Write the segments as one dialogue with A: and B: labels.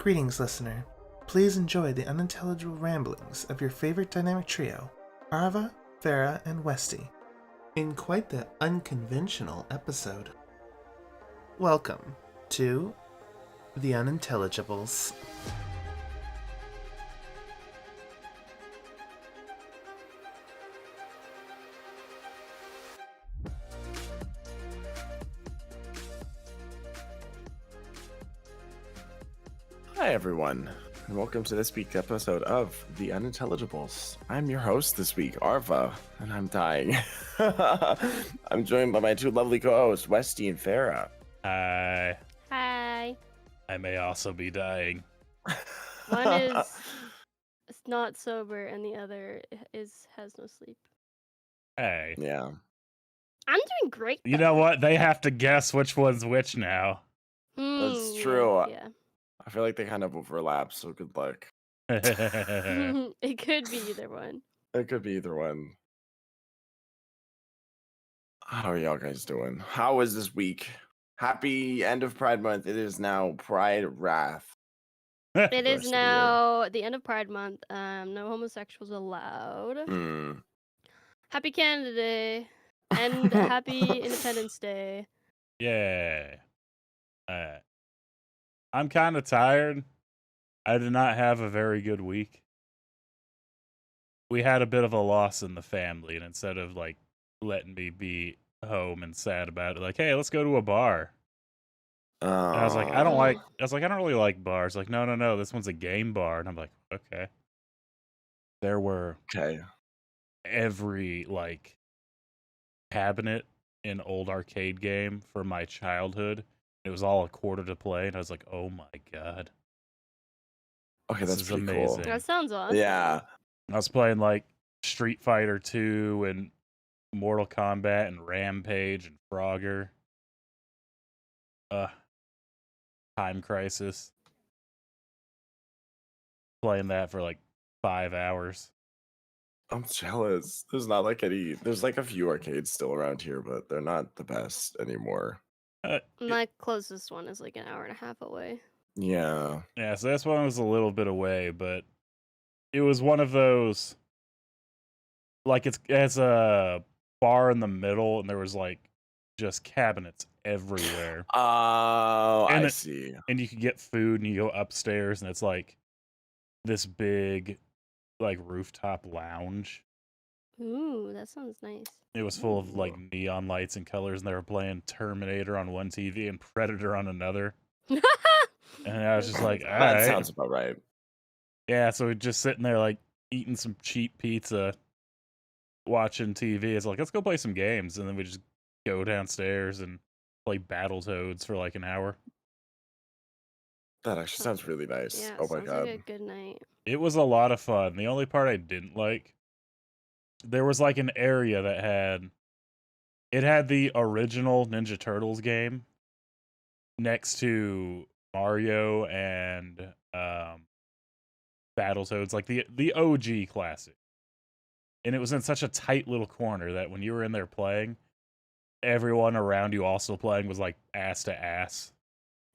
A: Greetings, listener. Please enjoy the unintelligible ramblings of your favorite dynamic trio, Arva, Farah, and Westy, in quite the unconventional episode. Welcome to The Unintelligibles.
B: Hi everyone, and welcome to this week's episode of The Unintelligibles. I'm your host this week, Arva, and I'm dying. I'm joined by my two lovely co-hosts, Westy and Farah.
C: Hi.
D: Hi.
C: I may also be dying.
D: One is not sober and the other has no sleep.
C: Hey.
B: Yeah.
D: I'm doing great.
C: You know what? They have to guess which one's which now.
B: That's true.
D: Yeah.
B: I feel like they kind of overlap, so good luck.
D: It could be either one.
B: It could be either one. How are y'all guys doing? How is this week? Happy end of Pride Month. It is now Pride Wrath.
D: It
B: rest
D: is
B: of the
D: now the end of Pride Month. No homosexuals allowed.
B: Mm.
D: Happy Canada Day. And happy Independence Day.
C: Yeah. I'm kind of tired. I did not have a very good week. We had a bit of a loss in the family, and instead of like letting me be home and sad about it, like, hey, let's go to a bar. And I was like, I don't really like bars. Like, no, this one's a game bar. And I'm like, okay. There were
B: Okay.
C: every like cabinet in old arcade game from my childhood. It was all a quarter to play, and I was like, oh my god.
B: Okay,
C: This
B: that's
C: is
B: pretty
C: amazing.
B: cool.
D: That sounds awesome.
B: Yeah.
C: I was playing like Street Fighter 2 and Mortal Kombat and Rampage and Frogger. Time Crisis. Playing that for like 5 hours.
B: I'm jealous. There's not like any. There's like a few arcades still around here, but they're not the best anymore.
D: My closest one is like an hour and a half away.
B: Yeah.
C: Yeah, so this one was a little bit away, but it was one of those, like it has a bar in the middle, and there was like just cabinets everywhere.
B: Oh,
C: And
B: I see.
C: And you could get food, and you go upstairs, and it's like this big, like rooftop lounge.
D: Ooh, that sounds nice.
C: It was full of like neon lights and colors, and they were playing Terminator on one TV and Predator on another. And I was just like, all
B: That
C: right.
B: sounds about right.
C: Yeah, so we're just sitting there like eating some cheap pizza, watching TV. It's like, let's go play some games. And then we just go downstairs and play Battletoads for like an hour.
B: That actually sounds really nice.
D: Yeah,
B: Oh my
D: sounds
B: god.
D: like a good night.
C: It was a lot of fun. The only part I didn't like, there was like an area that had the original Ninja Turtles game next to Mario and Battletoads, like the OG classic. And it was in such a tight little corner that when you were in there playing, everyone around you also playing was like ass to ass.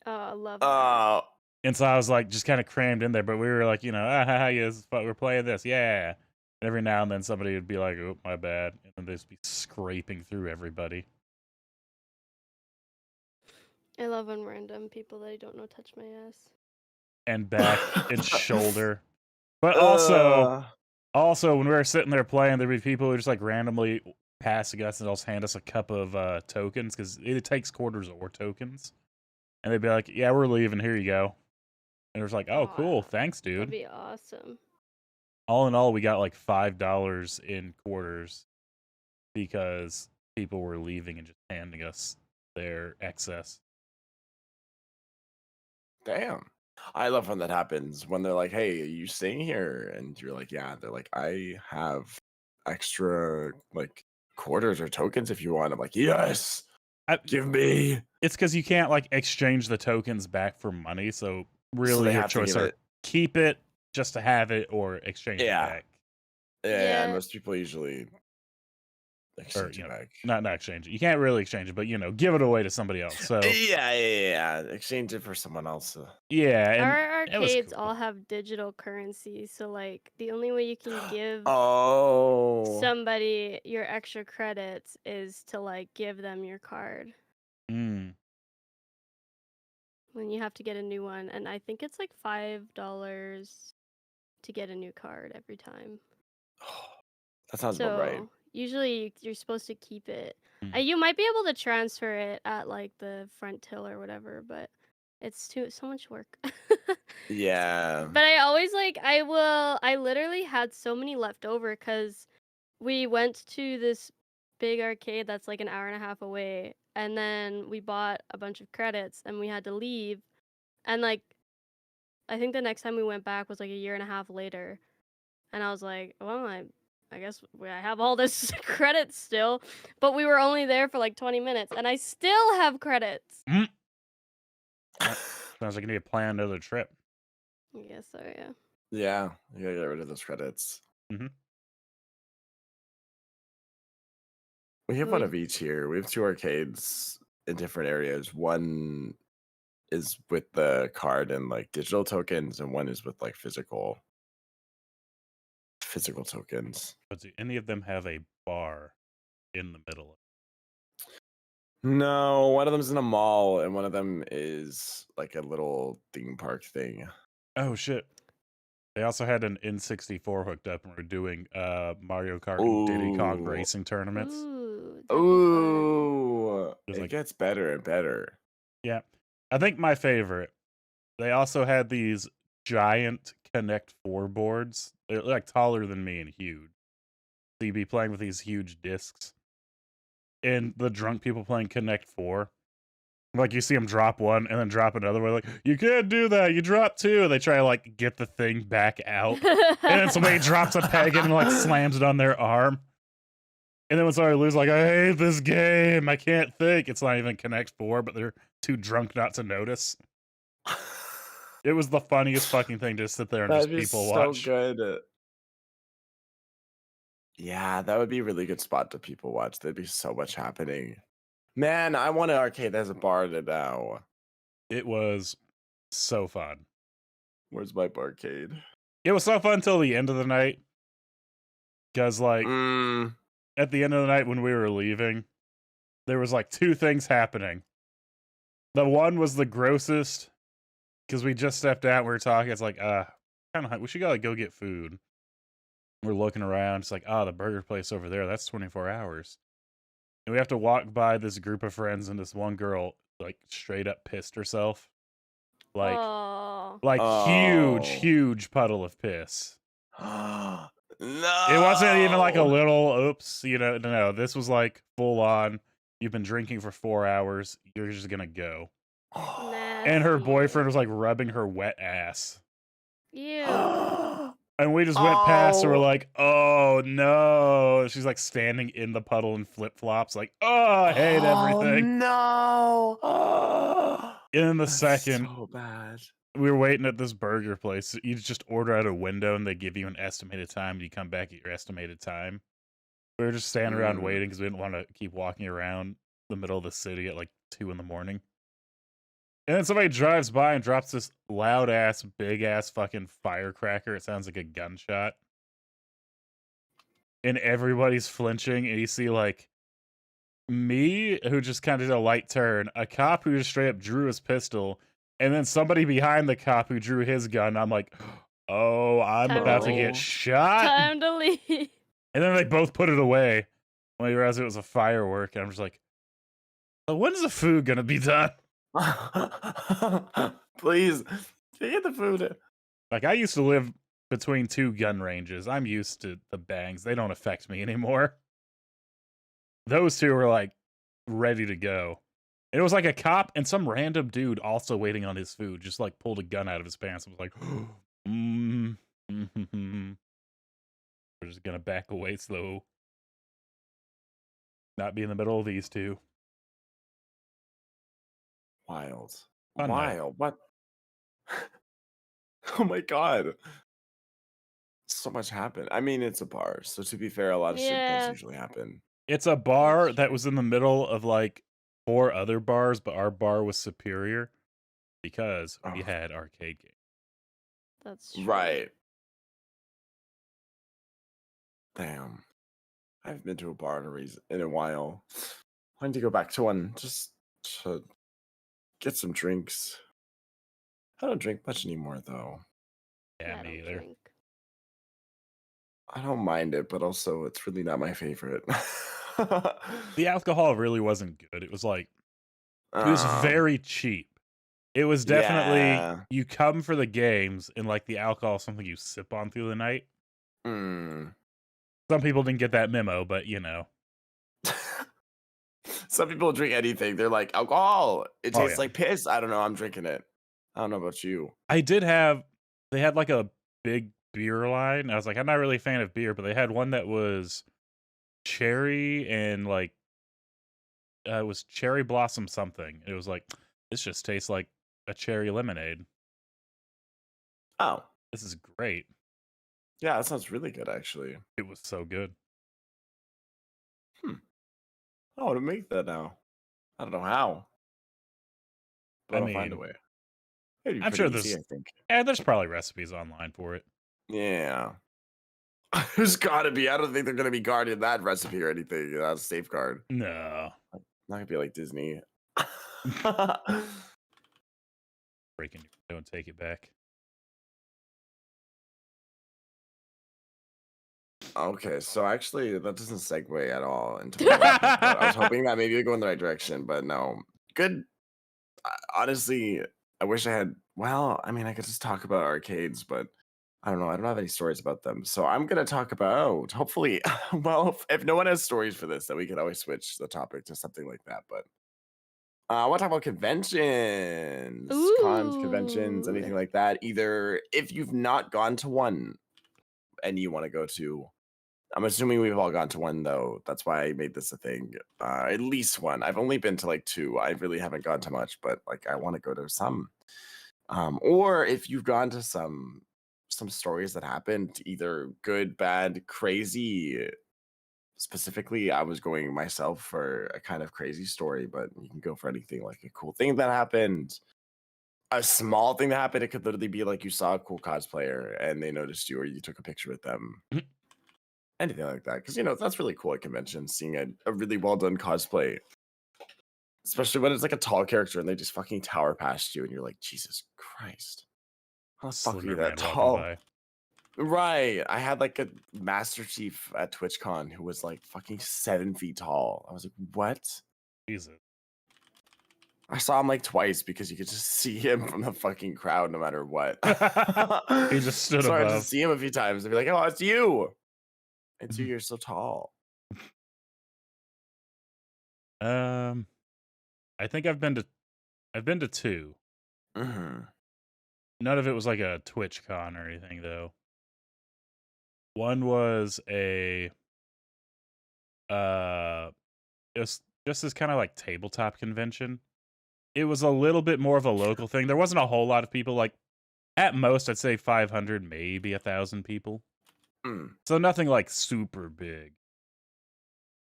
D: Oh, I love that.
C: And so I was like just kind of crammed in there, but we were like, yes, but we're playing this, yeah. And every now and then somebody would be like, oh, my bad. And then they'd just be scraping through everybody.
D: I love when random people that I don't know touch my ass.
C: And back and shoulder. But also when we were sitting there playing, there'd be people who just like randomly passing us and also hand us a cup of tokens, because it takes quarters or tokens. And they'd be like, yeah, we're leaving, here you go. And it was like, oh, cool, thanks, dude.
D: That'd be awesome.
C: All in all, we got like $5 in quarters because people were leaving and just handing us their excess.
B: Damn. I love when that happens. When they're like, hey, are you staying here? And you're like, yeah. They're like, I have extra like quarters or tokens if you want. I'm like, yes, give me.
C: It's because you can't like exchange the tokens back for money. So really your choice are keep it just to have it or exchange it back.
B: Yeah, and most people usually
C: or
B: Exchange it back.
C: not exchange it. You can't really exchange it, but give it away to somebody else. So
B: Yeah. Exchange it for someone else.
C: yeah, and
D: Our
C: it was
D: arcades
C: cool.
D: all have digital currency, so like the only way you can give
B: Oh.
D: somebody your extra credits is to like give them your card.
C: Mm.
D: Then you have to get a new one, and I think it's like $5 to get a new card every time.
B: That sounds about right.
D: So usually you're supposed to keep it.
C: Mm.
D: You might be able to transfer it at like the front till or whatever, but it's so much work.
B: Yeah.
D: But I always I literally had so many left over because we went to this big arcade that's like an hour and a half away, and then we bought a bunch of credits and we had to leave. And like I think the next time we went back was like a year and a half later. And I was like, well, I guess I have all this credits still, but we were only there for like 20 minutes and I still have credits.
C: Mm. Sounds like you need to plan another trip.
D: I guess so, yeah.
B: Yeah, you gotta get rid of those credits.
C: Mhm.
B: We have
D: Well,
B: one of each here. We have 2 arcades in different areas. One is with the card and like digital tokens, and one is with like physical tokens.
C: But do any of them have a bar in the middle?
B: No, one of them's in a mall, and one of them is like a little theme park thing.
C: Oh shit! They also had an N64 hooked up, and we're doing Mario Kart and Diddy Kong
B: Ooh.
C: racing tournaments.
D: Ooh, that'd be fun.
B: Ooh,
C: It
B: it gets better and better.
C: Yeah, I think my favorite. They also had these giant Connect 4 boards. They're like taller than me and huge. So you'd be playing with these huge discs. And the drunk people playing Connect 4, like you see them drop one and then drop another one. Like, you can't do that. You drop two. They try to like get the thing back out. And then somebody drops a peg and like slams it on their arm. And then when somebody loses, like, I hate this game. I can't think. It's not even Connect 4, but they're too drunk not to notice. It was the funniest fucking thing to sit there and
B: That'd
C: just
B: be
C: people
B: so
C: watch.
B: good. Yeah, that would be a really good spot to people watch. There'd be so much happening. Man, I want an arcade that has a bar now.
C: It was so fun.
B: Where's my barcade?
C: It was so fun till the end of the night. Because, like,
B: Mm.
C: at the end of the night when we were leaving, there was like 2 things happening. The one was the grossest because we just stepped out. We were talking. It's like, kind of, we should go get food. We're looking around. It's like, the burger place over there. That's 24 hours. And we have to walk by this group of friends, and this one girl like straight up pissed herself, like
D: Oh.
C: huge puddle of piss.
B: No.
C: It wasn't even like a little oops, no, this was like full on. You've been drinking for 4 hours. You're just gonna go. And her
D: Nasty.
C: boyfriend was like rubbing her wet ass.
D: Ew.
C: And we just went past and we're
B: Oh.
C: like, oh no. She's like standing in the puddle in flip flops, like, oh, I hate everything.
B: No.
C: And then the
B: That's
C: second,
B: so bad.
C: we were waiting at this burger place. You just order out a window and they give you an estimated time. And you come back at your estimated time. We were just standing around waiting because we didn't want to keep walking around the middle of the city at like 2 a.m. And then somebody drives by and drops this loud ass, big ass fucking firecracker. It sounds like a gunshot. And everybody's flinching. And you see like me, who just kind of did a light turn, a cop who just straight up drew his pistol, and then somebody behind the cop who drew his gun. I'm like, oh, I'm
D: Time to
C: about to
B: leave.
C: get shot.
D: Time to leave.
C: And then they both put it away when they realized it was a firework. And I'm just like, oh, when's the food gonna be done?
B: Please, can you get the food?
C: Like, I used to live between 2 gun ranges. I'm used to the bangs. They don't affect me anymore. Those 2 were like ready to go. It was like a cop and some random dude also waiting on his food, just like pulled a gun out of his pants and was like, we're just gonna back away slow. Not be in the middle of these 2.
B: Wild.
C: Fun night.
B: Wild. What? Oh my god. So much happened. I mean, it's a bar, so to be fair, a lot of shit does
D: Yeah.
B: usually happen.
C: It's a bar that was in the middle of like 4 other bars, but our bar was superior because we
B: Oh,
C: had arcade games.
D: That's true.
B: right. Damn. I haven't been to a bar in a while. I need to go back to one just to get some drinks. I don't drink much anymore, though.
C: Yeah,
D: I
C: me
D: don't
C: either.
D: drink.
B: I don't mind it, but also it's really not my favorite.
C: The alcohol really wasn't good. It was like it was very cheap. It was definitely
B: yeah.
C: you come for the games and like the alcohol is something you sip on through the night.
B: Mm.
C: Some people didn't get that memo, but you know.
B: Some people drink anything. They're like, alcohol. It
C: Oh
B: tastes
C: yeah.
B: like piss. I don't know. I'm drinking it. I don't know about you.
C: I did have they had like a big beer line. I was like, I'm not really a fan of beer, but they had one that was cherry and like it was cherry blossom something. It was like this just tastes like a cherry lemonade.
B: Oh,
C: This is great.
B: yeah, that sounds really good, actually.
C: It was so good.
B: I want to make that now. I don't know how, but
C: I
B: I'll find a
C: mean,
B: way. It'd be
C: I'm
B: pretty
C: sure
B: easy, I think.
C: there's probably recipes online for it.
B: Yeah. There's gotta be. I don't think they're gonna be guarding that recipe or anything. That's a safeguard.
C: No.
B: Not gonna be like Disney.
C: Breaking don't take it back.
B: Okay, so actually, that doesn't segue at all into what I want to talk about. I was hoping that maybe it'd go in the right direction, but no. Good. Honestly, I wish I had. Well, I mean, I could just talk about arcades, but I don't know. I don't have any stories about them. So I'm going to talk about, hopefully, well, if no one has stories for this, then we can always switch the topic to something like that. But I want to talk about conventions, cons, conventions, anything
D: Ooh.
B: like that. Either if you've not gone to one and you want to go to, I'm assuming we've all gone to one though. That's why I made this a thing. At least one. I've only been to like 2. I really haven't gone to much, but like I want to go to some. Or if you've gone to some stories that happened, either good, bad, crazy. Specifically, I was going myself for a kind of crazy story, but you can go for anything like a cool thing that happened, a small thing that happened. It could literally be like you saw a cool cosplayer and they noticed you, or you took a picture with them. Anything like that, because that's really cool at conventions, seeing a really well done cosplay, especially when it's like a tall character and they just fucking tower past you and you're like, Jesus Christ, how the fuck are you
C: Slender
B: that
C: Man walking
B: tall?
C: by.
B: Right. I had like a Master Chief at TwitchCon who was like fucking 7 feet tall. I was like, what?
C: Jesus.
B: I saw him like twice because you could just see him from the fucking crowd no matter what.
C: He just stood
B: So I had to
C: above.
B: see him a few times and be like, oh, it's you. It's you. You're so tall.
C: I think I've been to 2.
B: Mm-hmm.
C: None of it was like a Twitch con or anything though. One was a it was just this kind of like tabletop convention. It was a little bit more of a local thing. There wasn't a whole lot of people. Like at most, I'd say 500, maybe 1,000 people.
B: Mm.
C: So nothing like super big.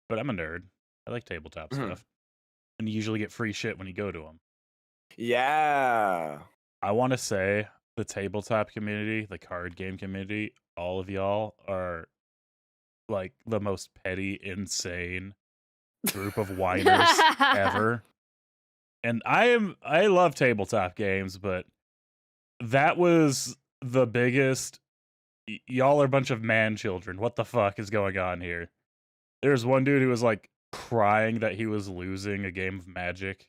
C: But I'm a nerd. I like tabletop stuff, and you usually get free shit when you go to them.
B: Yeah.
C: I want to say the tabletop community, the card game community, all of y'all are like the most petty, insane group of whiners ever. And I love tabletop games, but that was the biggest. Y'all are a bunch of man children. What the fuck is going on here? There's one dude who was like crying that he was losing a game of Magic,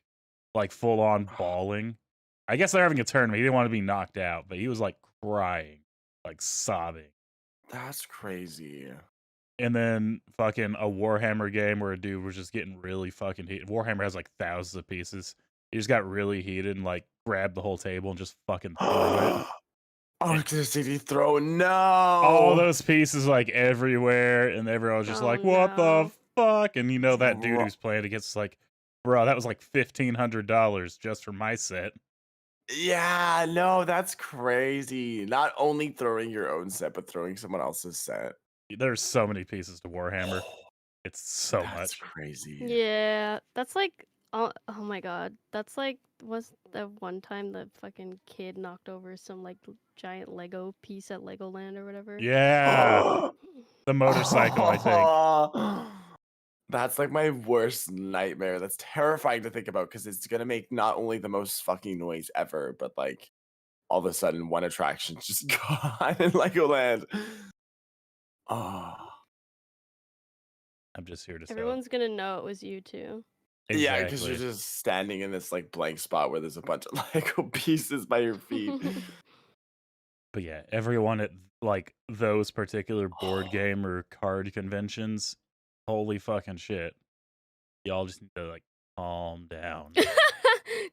C: like full on bawling. I guess they're having a tournament. He didn't want to be knocked out, but he was like crying, like sobbing.
B: That's crazy.
C: And then fucking a Warhammer game where a dude was just getting really fucking heated. Warhammer has like thousands of pieces. He just got really heated and like grabbed the whole table and just fucking threw it.
B: Electricity throw. No.
C: All those pieces like everywhere, and everyone was just
D: Oh,
C: like, "What
D: no.
C: the fuck?" And that dude
B: Bro.
C: who's playing against like, bro, that was like $1,500 just for my set.
B: Yeah, no, that's crazy. Not only throwing your own set, but throwing someone else's set.
C: There's so many pieces to Warhammer. It's so
B: That's
C: much.
B: crazy.
D: Yeah, that's like, oh my god, that's like, was the one time the fucking kid knocked over some like giant Lego piece at Legoland or whatever?
C: Yeah. The motorcycle, I think.
B: That's like my worst nightmare. That's terrifying to think about because it's gonna make not only the most fucking noise ever, but like all of a sudden one attraction's just gone in Legoland. Oh,
C: I'm just here to
D: Everyone's gonna know it was you too.
B: yeah, because
C: Exactly.
B: you're just standing in this like blank spot where there's a bunch of Lego pieces by your feet.
C: But yeah, everyone at like those particular board game or card conventions, holy fucking shit. Y'all just need to like calm down.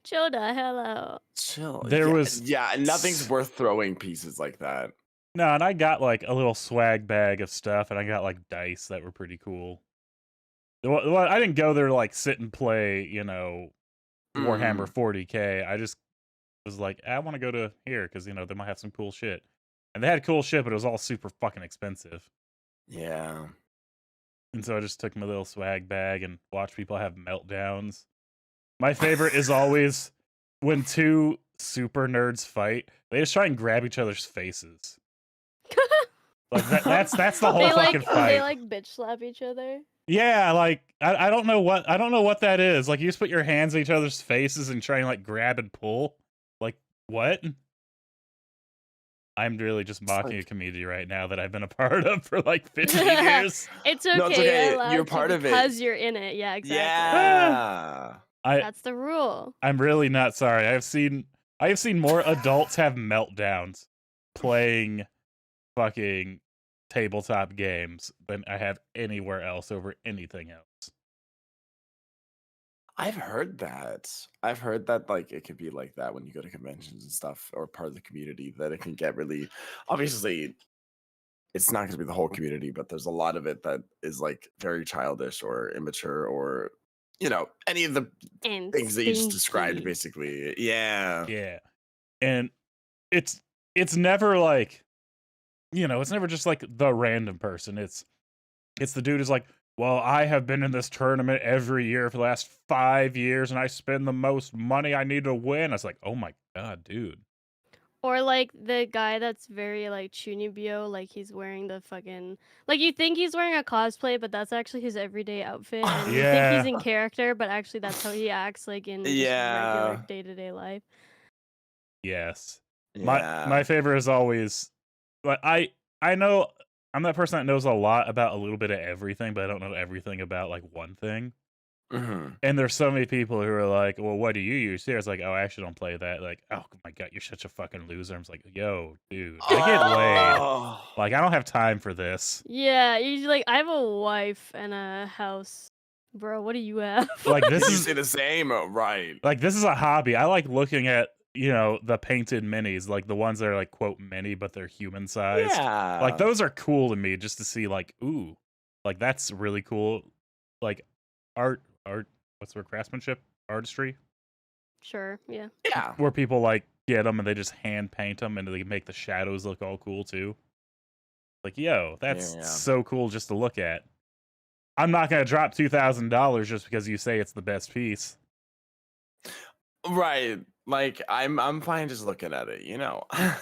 D: Chill the hell out.
B: Chill.
C: There
B: yeah,
C: was
B: yeah, nothing's worth throwing pieces like that.
C: no, and I got like a little swag bag of stuff, and I got like dice that were pretty cool. I didn't go there to like sit and play, Warhammer 40K. I just was like, I want to go to here because they might have some cool shit, and they had cool shit, but it was all super fucking expensive.
B: Yeah.
C: And so I just took my little swag bag and watched people have meltdowns. My favorite is always when two super nerds fight, they just try and grab each other's faces. Like that's the whole fucking fight.
D: They like bitch slap each other.
C: Yeah, like I don't know what that is. Like you just put your hands in each other's faces and try and like grab and pull. Like what? I'm really just mocking a community right now that I've been a part of for like 15 years.
D: It's okay.
B: No, it's okay.
D: You're allowed
B: You're
D: to
B: part of it.
D: because you're in it. Yeah, exactly.
B: Yeah.
D: That's the rule.
C: I'm really not sorry. I have seen more adults have meltdowns playing fucking tabletop games than I have anywhere else over anything else.
B: I've heard that like it could be like that when you go to conventions and stuff or part of the community that it can get really obviously it's not going to be the whole community, but there's a lot of it that is like very childish or immature or any of the things that you just described basically. Yeah.
C: Yeah. And it's never like it's never just like the random person. It's the dude who's like, well, I have been in this tournament every year for the last 5 years and I spend the most money I need to win. I was like, oh my God, dude.
D: Or like the guy that's very like Chunibyo, like he's wearing the fucking like you think he's wearing a cosplay, but that's actually his everyday outfit. And you think he's in character, but actually that's how he acts like in just regular day-to-day life.
C: Yes.
B: Yeah.
C: My favorite is always like I know I'm that person that knows a lot about a little bit of everything, but I don't know everything about like one thing.
B: Mhm.
C: And there's so many people who are like, well, what do you use here? It's like, oh, I actually don't play that. Like, oh my God, you're such a fucking loser. I'm just like, yo, dude, I get laid. Like, I don't have time for this.
D: Yeah, he's like, I have a wife and a house. Bro, what do you have?
C: Like this
B: You
C: is
B: say the same, right?
C: like this is a hobby. I like looking at the painted minis, like the ones that are like quote mini, but they're human sized.
B: Yeah.
C: Like those are cool to me just to see like, ooh, like that's really cool. Like art, what's the word? Craftsmanship, artistry.
D: Sure, yeah.
B: Yeah.
C: Where people like get them and they just hand paint them and they make the shadows look all cool too. Like, yo, that's so cool just to look at. I'm not gonna drop $2,000 just because you say it's the best piece.
B: Right. Like I'm fine just looking at it,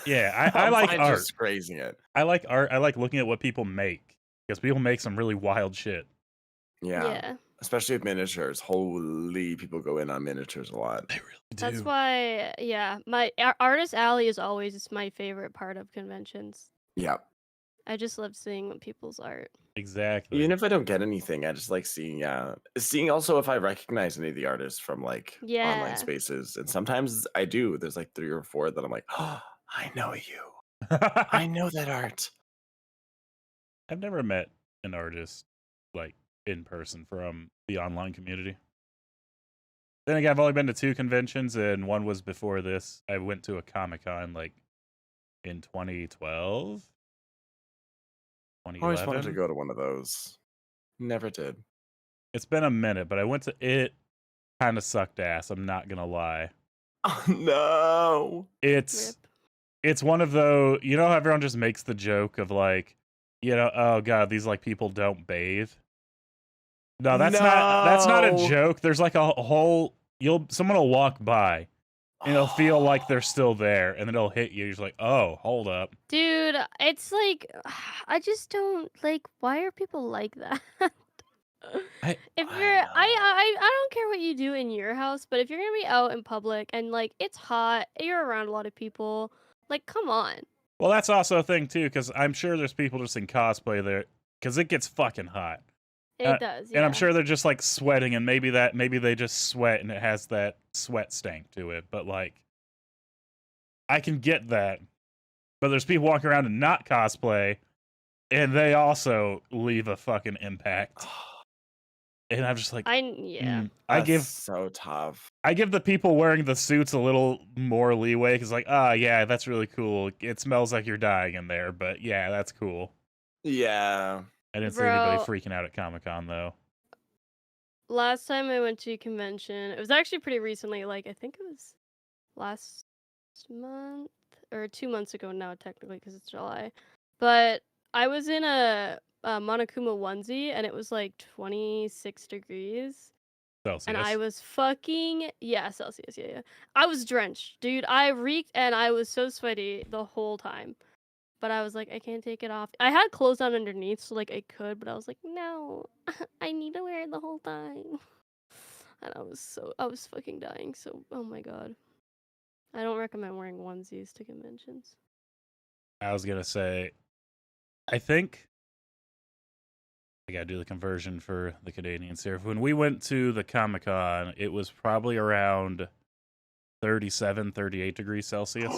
C: Yeah, I like art.
B: Just grazing it.
C: I like art. I like looking at what people make because people make some really wild shit.
B: Yeah. Especially with miniatures. Holy, people go in on miniatures a lot.
C: They really do.
D: That's why, my artist alley is always my favorite part of conventions.
B: Yeah.
D: I just love seeing people's art.
C: Exactly.
B: Even if I don't get anything, I just like seeing also if I recognize any of the artists from like online spaces. And sometimes I do. There's like 3 or 4 that I'm like, oh, I know you. I know that art.
C: I've never met an artist like in person from the online community. Then again, I've only been to 2 conventions, and one was before this. I went to a Comic-Con like in 2012.
B: I always wanted to go to one of those. Never did.
C: It's been a minute, but I went to it. Kind of sucked ass. I'm not gonna lie.
B: Oh no!
C: It's one of those. How everyone just makes the joke of like, oh God, these like people don't bathe. No, that's not a
B: No.
C: joke. There's like a whole someone will walk by and it'll feel like they're still there, and then it'll hit you. You're just like, oh, hold up.
D: Dude, it's like I just don't like. Why are people like that?
C: I
D: If
B: I
D: you're,
B: know.
D: I don't care what you do in your house, but if you're gonna be out in public and like it's hot, you're around a lot of people, like come on.
C: Well, that's also a thing too, because I'm sure there's people just in cosplay there, because it gets fucking hot.
D: It does,
C: And I'm
D: yeah.
C: sure they're just like sweating, and maybe they just sweat and it has that sweat stank to it. But like, I can get that. But there's people walking around and not cosplay, and they also leave a fucking impact. And I'm just like,
D: yeah.
B: That's so tough.
C: I give the people wearing the suits a little more leeway, because like, yeah, that's really cool. It smells like you're dying in there, but yeah, that's cool.
B: Yeah.
C: I didn't see anybody
D: Bro.
C: freaking out at Comic-Con though.
D: Last time I went to a convention, it was actually pretty recently. Like I think it was last month or 2 months ago now, technically, because it's July. But I was in a Monokuma onesie, and it was like 26 degrees.
C: Celsius.
D: And I was fucking Celsius, yeah. I was drenched, dude. I reeked, and I was so sweaty the whole time. But I was like, I can't take it off. I had clothes on underneath, so like I could, but I was like, no, I need to wear it the whole time. And I was fucking dying. So, oh my god, I don't recommend wearing onesies to conventions.
C: I was gonna say, I think I gotta do the conversion for the Canadians here. When we went to the Comic-Con, it was probably around 37, 38 degrees Celsius.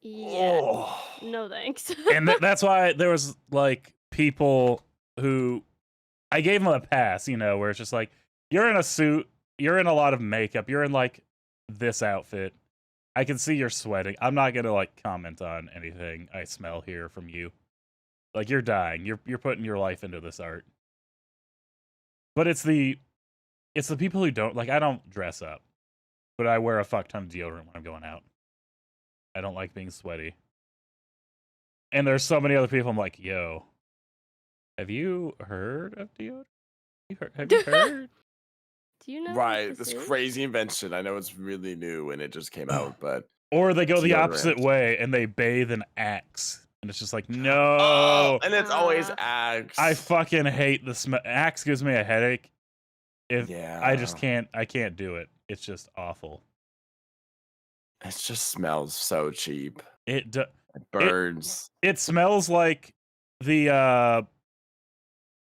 D: Yeah,
B: Oh.
D: no thanks.
C: And that's why there was like people who I gave them a pass, where it's just like, you're in a suit, you're in a lot of makeup, you're in like this outfit. I can see you're sweating. I'm not gonna like comment on anything I smell here from you. Like, you're dying. You're putting your life into this art. But it's the people who don't like. I don't dress up, but I wear a fuck ton of deodorant when I'm going out. I don't like being sweaty. And there's so many other people. I'm like, yo, have you heard of deodorant? Have you heard?
D: Do you know?
B: Right,
D: what
B: this
D: is?
B: crazy invention. I know it's really new and it just came out, but
C: Or they go the opposite
B: Deodorant.
C: way and they bathe in Axe, and it's just like,
B: oh,
C: no.
B: and it's always
D: Ah.
B: Axe.
C: I fucking hate the smell. Axe gives me a headache.
B: Yeah.
C: I just can't. I can't do it. It's just awful.
B: It just smells so cheap.
C: It
B: It burns.
C: it smells like the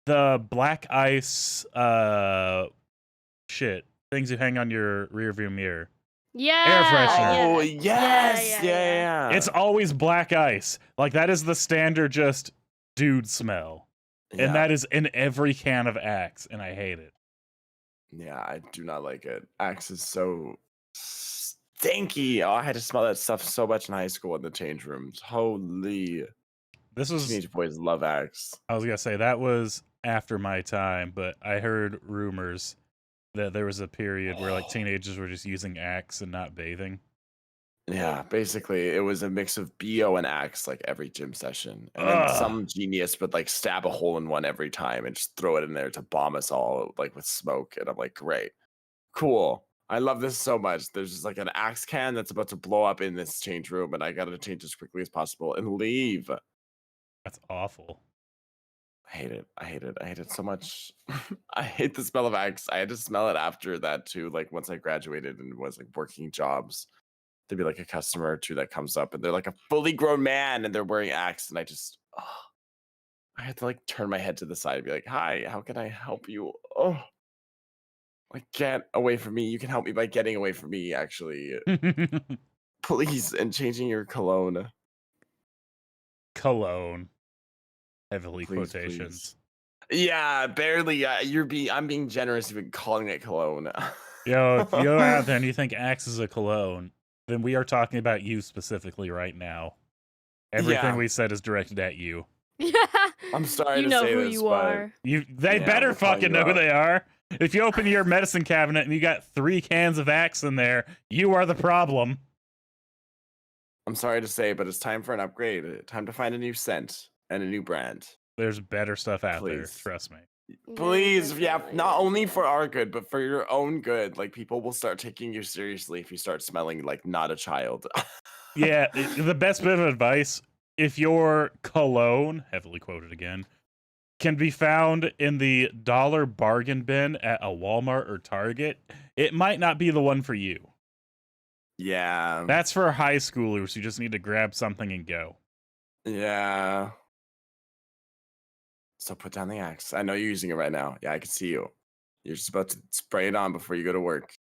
C: black ice shit things you hang on your rearview mirror.
D: Yeah.
C: freshener.
B: Oh,
D: yeah.
B: yes.
D: Yeah.
B: Yeah.
C: It's always black ice. Like, that is the standard just dude smell.
B: Yeah.
C: And that is in every can of Axe, and I hate it.
B: Yeah, I do not like it. Axe is so stinky. Oh, I had to smell that stuff so much in high school in the change rooms. Holy.
C: This was,
B: Teenage boys love Axe.
C: I was gonna say, that was after my time, but I heard rumors that there was a period where like teenagers were just using Axe and not bathing.
B: Yeah, basically, it was a mix of BO and Axe like every gym session. And then some genius would like stab a hole in one every time and just throw it in there to bomb us all like with smoke. And I'm like, great, cool. I love this so much. There's just like an Axe can that's about to blow up in this change room, and I got to change as quickly as possible and leave.
C: That's awful.
B: I hate it. I hate it. I hate it so much. I hate the smell of Axe. I had to smell it after that too. Like once I graduated and was like working jobs, there'd be like a customer or two that comes up and they're like a fully grown man and they're wearing Axe, and I just, I had to like turn my head to the side and be like, "Hi, how can I help you?" Oh, like, get away from me. You can help me by getting away from me, actually, please, and changing your cologne.
C: Cologne. Heavily
B: Please,
C: quotations.
B: Yeah, barely. I'm being generous even calling it cologne.
C: Yo, if you're out there and you think Axe is a cologne, then we are talking about you specifically right now. Everything
B: Yeah.
C: we said is directed at you.
D: Yeah.
B: I'm sorry
D: You
B: to
D: know
B: say
D: who
B: this,
D: you
B: but
D: are.
C: They
B: Yeah,
C: better
B: we'll call
C: fucking
B: you
C: know who
B: out.
C: they are. If you open your medicine cabinet and you got 3 cans of Axe in there, you are the problem.
B: I'm sorry to say, but it's time for an upgrade. Time to find a new scent and a new brand.
C: There's better stuff out there,
B: Please.
C: trust me.
B: Please, yeah,
D: definitely
B: not
D: is,
B: only
D: yeah.
B: for our good, but for your own good. Like, people will start taking you seriously if you start smelling like not a child.
C: Yeah, the best bit of advice: if your cologne, heavily quoted again, can be found in the dollar bargain bin at a Walmart or Target, it might not be the one for you.
B: Yeah.
C: That's for high schoolers who just need to grab something and go.
B: Yeah. So put down the axe. I know you're using it right now. Yeah, I can see you. You're just about to spray it on before you go to work.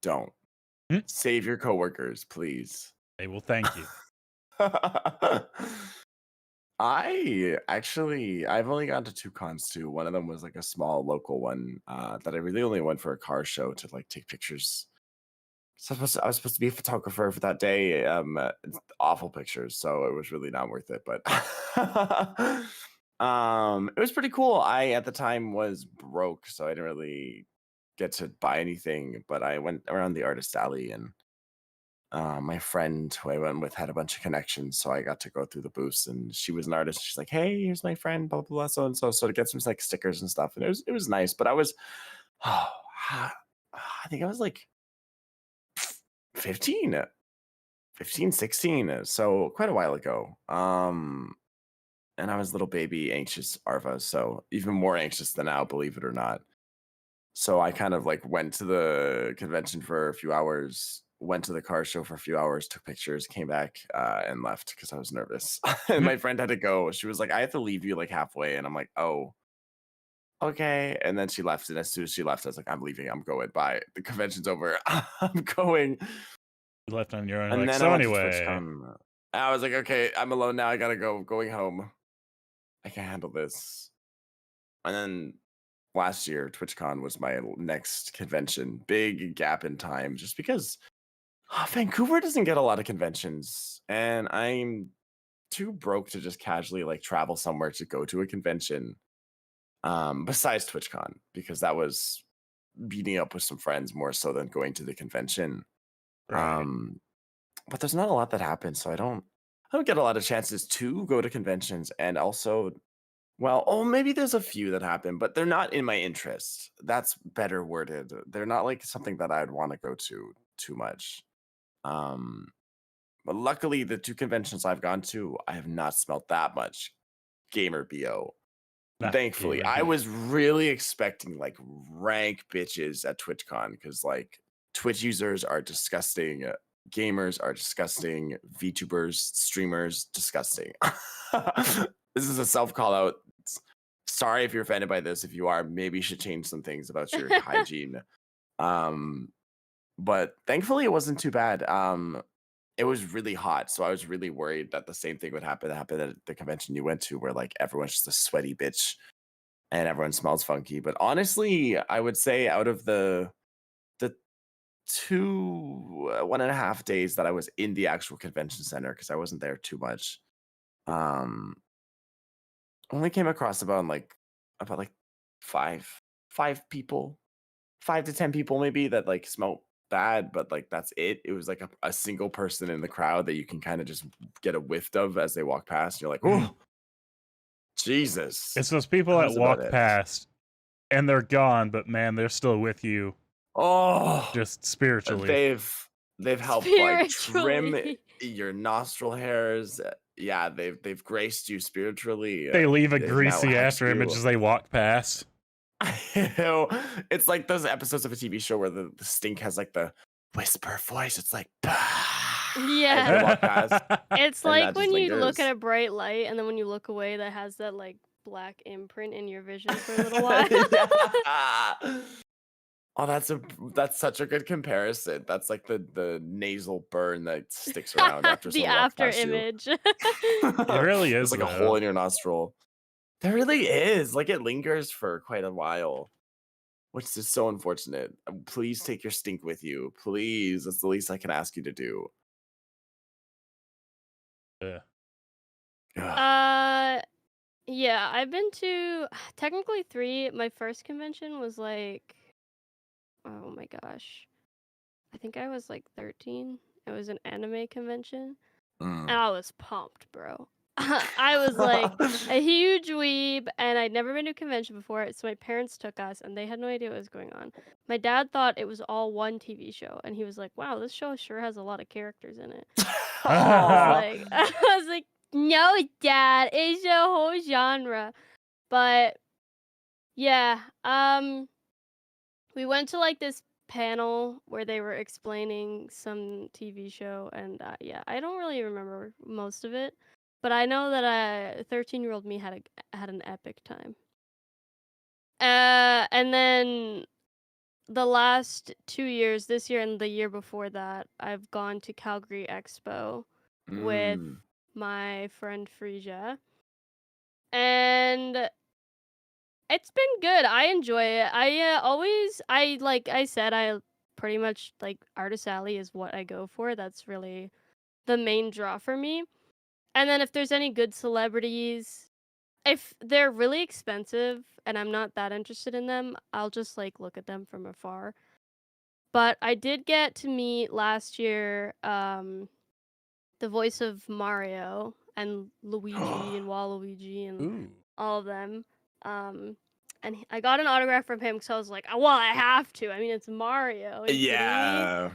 B: Don't.
C: Hmm?
B: Save your coworkers, please.
C: They will thank you.
B: I've only gone to 2 cons too. One of them was like a small local one that I really only went for a car show to like take pictures. So I was supposed to be a photographer for that day. It's awful pictures, so it was really not worth it. But it was pretty cool. I at the time was broke, so I didn't really get to buy anything. But I went around the artist alley, and my friend who I went with had a bunch of connections, so I got to go through the booths. And she was an artist. She's like, "Hey, here's my friend, blah blah blah, so and so." So to get some like stickers and stuff, and it was nice. But I was, I think I was like 15, 15, 16, so quite a while ago. And I was little baby anxious Arva, so even more anxious than now, believe it or not. So I kind of like went to the convention for a few hours, went to the car show for a few hours, took pictures, came back, and left because I was nervous. And my friend had to go. She was like, "I have to leave you like halfway," and I'm like, "Oh, okay." And then she left, and as soon as she left, I was like, "I'm leaving. I'm going. Bye. The convention's over. I'm going."
C: You left on your own.
B: And
C: Like,
B: then I
C: so
B: went to
C: anyway,
B: TwitchCon. I was like, "Okay, I'm alone now. I gotta go. Going home. I can't handle this." And then last year, TwitchCon was my next convention. Big gap in time, just because Vancouver doesn't get a lot of conventions, and I'm too broke to just casually like travel somewhere to go to a convention. Besides TwitchCon, because that was meeting up with some friends more so than going to the convention.
C: right?
B: But there's not a lot that happens, so I don't get a lot of chances to go to conventions. And also, well, oh, maybe there's a few that happen, but they're not in my interest. That's better worded. They're not like something that I'd want to go to too much. Um, but luckily, the 2 conventions I've gone to, I have not smelt that much gamer BO.
C: Not
B: Thankfully,
C: gamer
B: I
C: B.
B: was really expecting like rank bitches at TwitchCon because like Twitch users are disgusting, gamers are disgusting, VTubers, streamers, disgusting. This is a self call out. Sorry if you're offended by this. If you are, maybe you should change some things about your hygiene. But thankfully, it wasn't too bad. It was really hot, so I was really worried that the same thing would happen at the convention you went to, where like everyone's just a sweaty bitch and everyone smells funky. But honestly, I would say out of the 1.5 days that I was in the actual convention center, because I wasn't there too much, um, only came across about like five people, 5 to 10 people maybe that like smelled bad, but like that's it. It was like a single person in the crowd that you can kind of just get a whiff of as they walk past. You're like, oh, Jesus.
C: It's those people
B: That
C: that
B: was about
C: walk
B: it.
C: past and they're gone, but man, they're still with you,
B: Oh,
C: just spiritually.
B: they've helped like trim
D: Spiritually.
B: your nostril hairs. Yeah, they've graced you spiritually.
C: They leave a
B: They've now
C: greasy
B: hexed
C: afterimage
B: you.
C: as they walk past.
B: It's like those episodes of a TV show where the stink has like the whisper voice. It's like, as
D: Yeah.
B: they walk past,
D: It's
B: and
D: like
B: that just
D: when you look
B: lingers.
D: at a bright light and then when you look away, that has that like black imprint in your vision for a little while.
B: Yeah. Oh, that's such a good comparison. That's like the nasal burn that sticks around after
D: The
B: someone walks
D: after
B: past you.
D: image.
C: It really is,
B: It's like a
C: though.
B: hole in your nostril. There really is. Like it lingers for quite a while, which is so unfortunate. Please take your stink with you. Please. That's the least I can ask you to do.
C: Yeah.
B: Ugh.
D: Yeah, I've been to technically 3. My first convention was like, oh my gosh. I think I was like 13. It was an anime convention.
B: Mm.
D: And I was pumped, bro. I was like a huge weeb, and I'd never been to a convention before, so my parents took us, and they had no idea what was going on. My dad thought it was all one TV show, and he was like, "Wow, this show sure has a lot of characters in it."
B: Aw.
D: I was like, "No, Dad, it's a whole genre." But yeah, we went to like this panel where they were explaining some TV show, and yeah, I don't really remember most of it, but I know that 13-year-old me had an epic time. And then the last 2 years, this year and the year before that, I've gone to Calgary Expo with
B: Mm.
D: my friend Frisia, and it's been good. I enjoy it. Like I said, I pretty much like Artist Alley is what I go for. That's really the main draw for me. And then if there's any good celebrities, if they're really expensive and I'm not that interested in them, I'll just like look at them from afar. But I did get to meet last year the voice of Mario and Luigi and Waluigi and
C: Ooh.
D: all of them. And I got an autograph from him because I was like, "Oh, well, I have to. I mean, it's Mario. Are you kidding me?"
B: Yeah.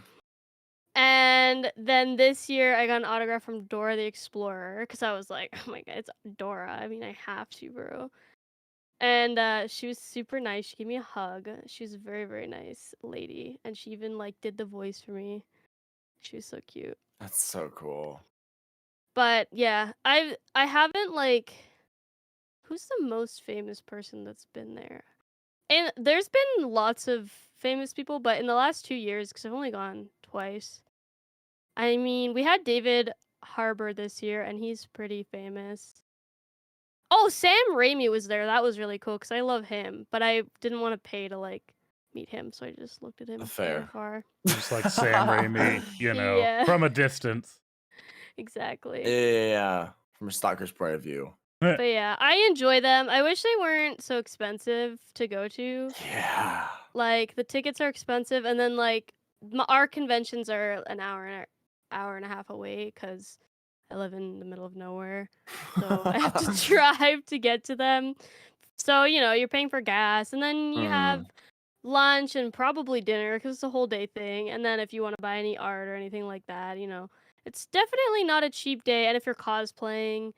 D: And then this year, I got an autograph from Dora the Explorer because I was like, "Oh my god, it's Dora. I mean, I have to, bro." And she was super nice. She gave me a hug. She was a very, very nice lady, and she even like did the voice for me. She was so cute.
B: That's so cool.
D: But yeah, I haven't like who's the most famous person that's been there? And there's been lots of famous people, but in the last 2 years, because I've only gone twice. I mean, we had David Harbour this year, and he's pretty famous. Oh, Sam Raimi was there. That was really cool because I love him, but I didn't want to pay to like meet him, so I just looked at him from
B: Fair.
D: afar.
C: Just like Sam Raimi,
D: Yeah.
C: from a distance.
D: Exactly.
B: Yeah. From a stalker's point of view.
D: But yeah, I enjoy them. I wish they weren't so expensive to go to.
B: Yeah.
D: Like the tickets are expensive, and then like our conventions are an hour and a half away because I live in the middle of nowhere, so I have to drive to get to them. So you're paying for gas, and then you have lunch and probably dinner because it's a whole day thing. And then if you want to buy any art or anything like that, it's definitely not a cheap day. And if you're cosplaying,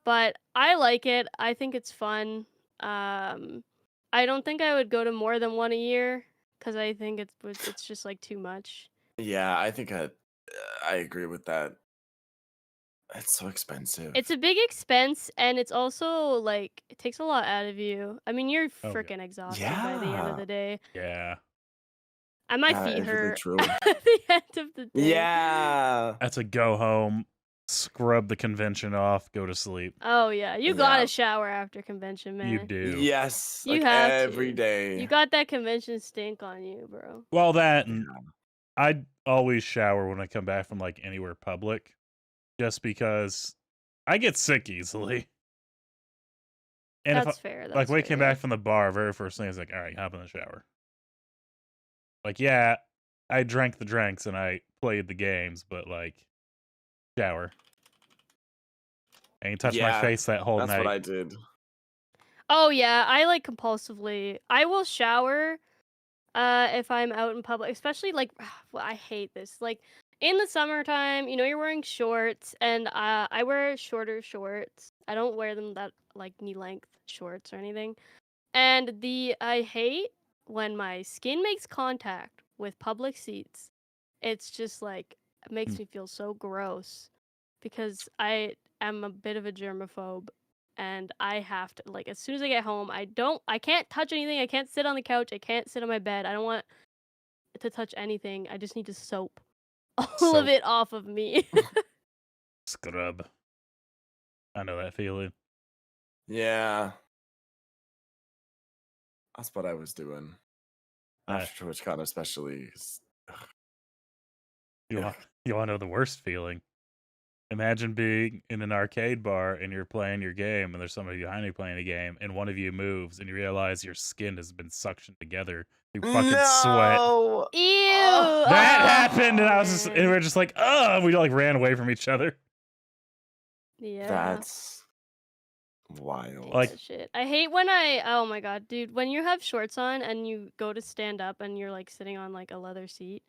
D: but I like it. I think it's fun. I don't think I would go to more than one a year because I think it's just like too much.
B: Yeah, I think I agree with that. It's so expensive.
D: It's a big expense, and it's also like it takes a lot out of you. I mean, you're
C: yeah.
D: freaking exhausted by the end of
B: Yeah.
D: the day.
C: Yeah.
D: And my
B: That
D: feet
B: is really
D: hurt
B: true.
D: at the end of the day.
B: Yeah.
C: That's a go home, scrub the convention off, go to sleep.
D: Oh yeah, you
B: Yeah.
D: gotta shower after convention, man.
C: You do.
B: Yes.
D: You
B: like
D: have
B: every
D: to.
B: day.
D: You got that convention stink on you, bro.
C: Well, that and
B: Yeah.
C: I always shower when I come back from like anywhere public, just because I get sick easily. And
D: That's
C: if
D: fair.
C: like
D: That's
C: we
D: fair,
C: came
D: yeah.
C: back from the bar, very first thing is like, all right, hop in the shower. Like, yeah, I drank the drinks and I played the games, but like, shower. I ain't touched my
B: Yeah,
C: face that whole
B: That's
C: night.
B: what I did.
D: Oh yeah, I like compulsively. I will shower if I'm out in public, especially like well, I hate this. Like in the summertime, you're wearing shorts, and I wear shorter shorts. I don't wear them that like knee length shorts or anything. And I hate when my skin makes contact with public seats. It's just like it makes me feel so gross because I am a bit of a germaphobe, and I have to like as soon as I get home, I can't touch anything. I can't sit on the couch. I can't sit on my bed. I don't want to touch anything. I just need to soap all of
B: Soap.
D: it off of me.
C: Scrub. I know that feeling.
B: Yeah. That's what I was doing. After TwitchCon especially.
C: You want to know the worst feeling? Imagine being in an arcade bar and you're playing your game, and there's somebody behind you playing a game, and one of you moves, and you realize your skin has been suctioned together. You fucking sweat.
B: No!
D: Ew.
C: That
D: Oh,
C: happened, and I was just, and we
D: man.
C: were just like, oh, we like ran away from each other.
D: Yeah.
B: That's
D: I
B: wild.
D: hate
C: Like-
D: that shit. I hate when oh my god, dude, when you have shorts on and you go to stand up and you're like sitting on like a leather seat.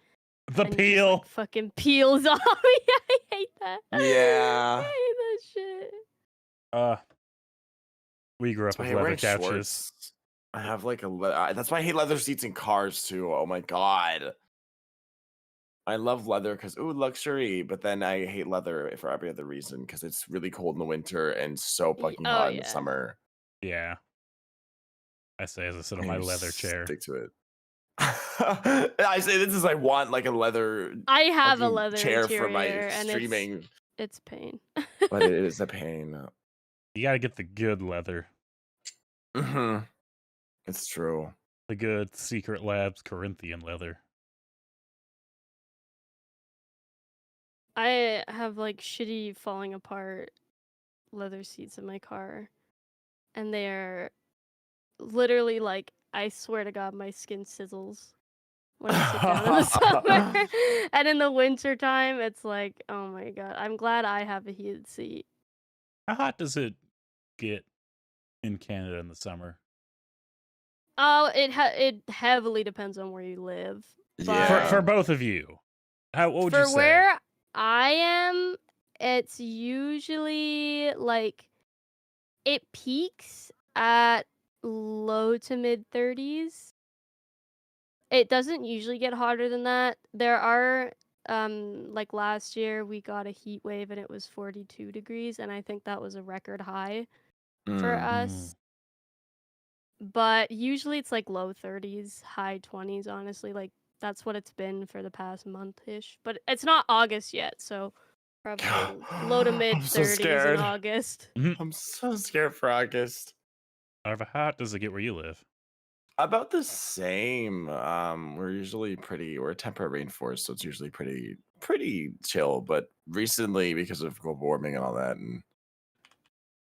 C: The
D: and it just,
C: peel.
D: like, fucking peels off. Yeah, I hate that.
B: Yeah.
D: I hate that shit.
C: We grew
B: That's
C: up
B: why I
C: with
B: hate
C: leather
B: wearing
C: couches.
B: shorts. I have like that's why I hate leather seats in cars too. Oh my god. I love leather because luxury, but then I hate leather for every other reason because it's really cold in the winter and so fucking
D: oh,
B: hot in the
D: yeah.
B: summer.
C: Yeah. I say as I sit on
B: And
C: my
B: you
C: leather chair.
B: Stick to it. I say this is I want like a leather
D: I have a
B: fucking
D: leather
B: chair for my
D: interior, and
B: streaming,
D: it's pain.
B: but it is a pain.
C: You gotta get the good leather.
B: Hmm. It's true.
C: The good Secret Labs Corinthian leather.
D: I have like shitty falling apart leather seats in my car, and they are literally like, I swear to God, my skin sizzles when I sit down in the summer. And in the winter time, it's like, oh my God, I'm glad I have a heated seat.
C: How hot does it get in Canada in the summer?
D: Oh, it heavily depends on where you live.
B: Yeah.
C: For both of you. What would
D: For
C: you say?
D: where I am, it's usually like, it peaks at low to mid 30s. It doesn't usually get hotter than that. There are like last year we got a heat wave and it was 42 degrees, and I think that was a record high for us. But usually it's like low 30s, high 20s, honestly. Like that's what it's been for the past month-ish. But it's not August yet, so probably low to mid
B: I'm so
D: 30s in
B: scared.
D: August.
B: I'm so scared for August.
C: However hot does it get where you live?
B: About the same. We're a temperate rainforest, so it's usually pretty chill. But recently, because of global warming and all that and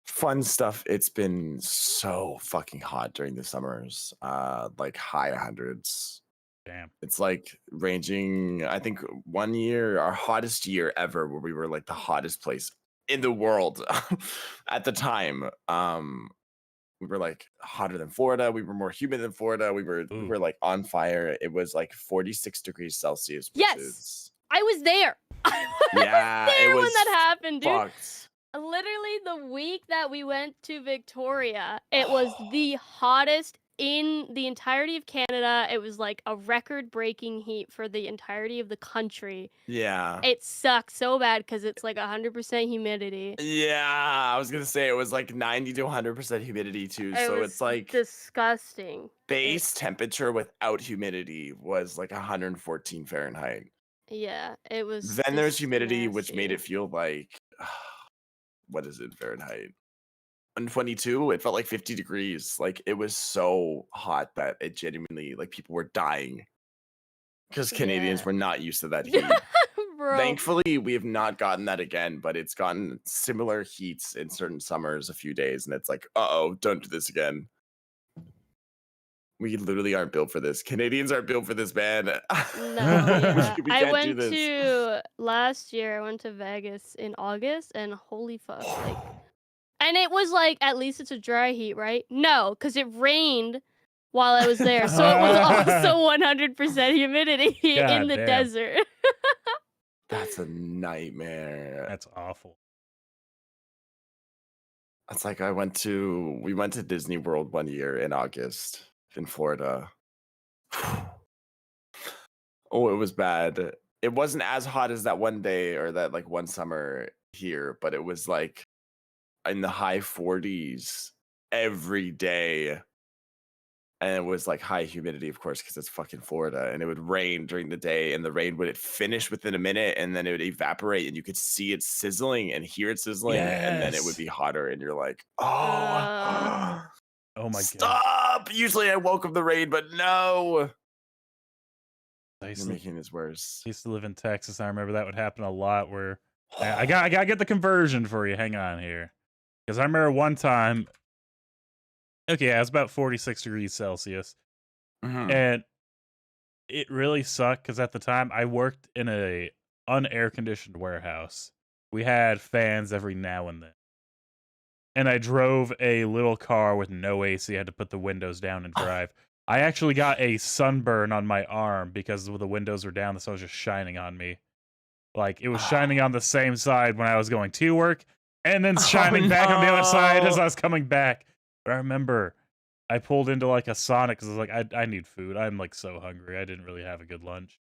B: fun stuff, it's been so fucking hot during the summers. Like high hundreds.
C: Damn.
B: It's like ranging, I think one year, our hottest year ever, where we were like the hottest place in the world at the time. We were like hotter than Florida. We were more humid than Florida. We were like on fire. It was like 46 degrees Celsius. Which
D: Yes!
B: is,
D: I was there!
B: yeah,
D: I was there
B: it was
D: when that happened, dude.
B: fucked.
D: Literally the week that we went to Victoria, it was the hottest in the entirety of Canada. It was like a record-breaking heat for the entirety of the country.
B: Yeah.
D: It sucks so bad because it's like 100% humidity.
B: Yeah, I was gonna say it was like 90 to 100% humidity too. So
D: was
B: it's like
D: disgusting.
B: base temperature without humidity was like 114 Fahrenheit.
D: Yeah, it was.
B: Then there's
D: just
B: humidity, which made
D: nasty.
B: it feel like what is it, Fahrenheit? 122. It felt like 50 degrees. Like it was so hot that it genuinely, like, people were dying because Canadians
D: Yeah.
B: were not used to that heat.
D: Bro.
B: Thankfully, we have not gotten that again, but it's gotten similar heats in certain summers a few days, and it's like, uh-oh, don't do this again. We literally aren't built for this. Canadians aren't built for this, man.
D: No, yeah.
B: We
D: I
B: can't
D: went
B: do this.
D: to last year. I went to Vegas in August, and holy fuck, like, and it was like, at least it's a dry heat, right? No, because it rained while I was there, so it was also 100% humidity in the
C: damn.
D: desert.
B: That's a nightmare.
C: That's awful.
B: It's like we went to Disney World one year in August in Florida. Oh, it was bad. It wasn't as hot as that one day or that like one summer here, but it was like in the high 40s every day. And it was like high humidity, of course, because it's fucking Florida. And it would rain during the day, and the rain would finish within a minute, and then it would evaporate, and you could see it sizzling and hear it sizzling, and then it would
C: Yes.
B: be hotter, and you're like, oh,
C: Oh my god.
B: stop! Usually I welcome the rain, but no.
C: I
B: You're
C: used, to,
B: making this worse.
C: I used to live in Texas. I remember that would happen a lot where I gotta get the conversion for you. Hang on here. Because I remember one time, okay, yeah, it was about 46 degrees Celsius.
B: Mhm.
C: And it really sucked because at the time I worked in a unair conditioned warehouse. We had fans every now and then. and I drove a little car with no AC. I had to put the windows down and drive. I actually got a sunburn on my arm because the windows were down, the sun was just shining on me. Like, it was shining on the same side when I was going to work, and then shining back on the other side as I was coming back. But I remember I pulled into, like, a Sonic because I was like, I need food. I'm, like, so hungry. I didn't really have a good lunch.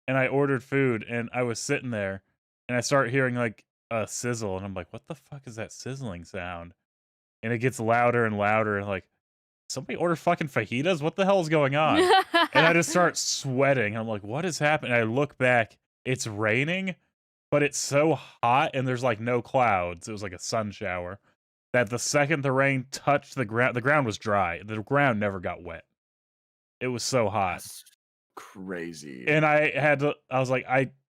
C: And I ordered food, and I was sitting there, and I start hearing, like, a sizzle, and I'm like, what the fuck is that sizzling sound? And it gets louder and louder, and like, somebody order fucking fajitas? What the hell is going on? And I just start sweating. I'm like, what is happening? I look back, it's raining, but it's so hot, and there's like no clouds. It was like a sun shower. That the second the rain touched the ground was dry. The ground never got wet. It was so hot.
B: That's crazy.
C: And I was like,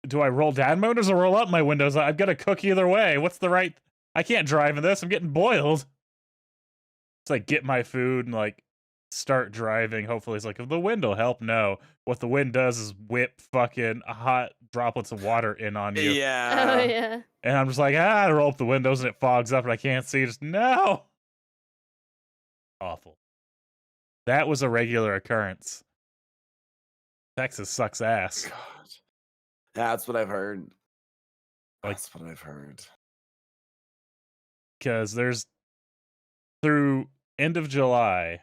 C: do I roll down my windows or roll up my windows? I've got to cook either way. What's the right? I can't drive in this. I'm getting boiled. It's like, get my food and like start driving. Hopefully it's like, if the wind will help. No. What the wind does is whip fucking hot droplets of water in on you.
B: Yeah.
D: Oh yeah.
C: And I'm just like, I roll up the windows and it fogs up and I can't see. Just no. Awful. That was a regular occurrence. Texas sucks ass.
B: God. That's what I've heard.
C: Like-
B: That's what I've heard.
C: Because there's through end of July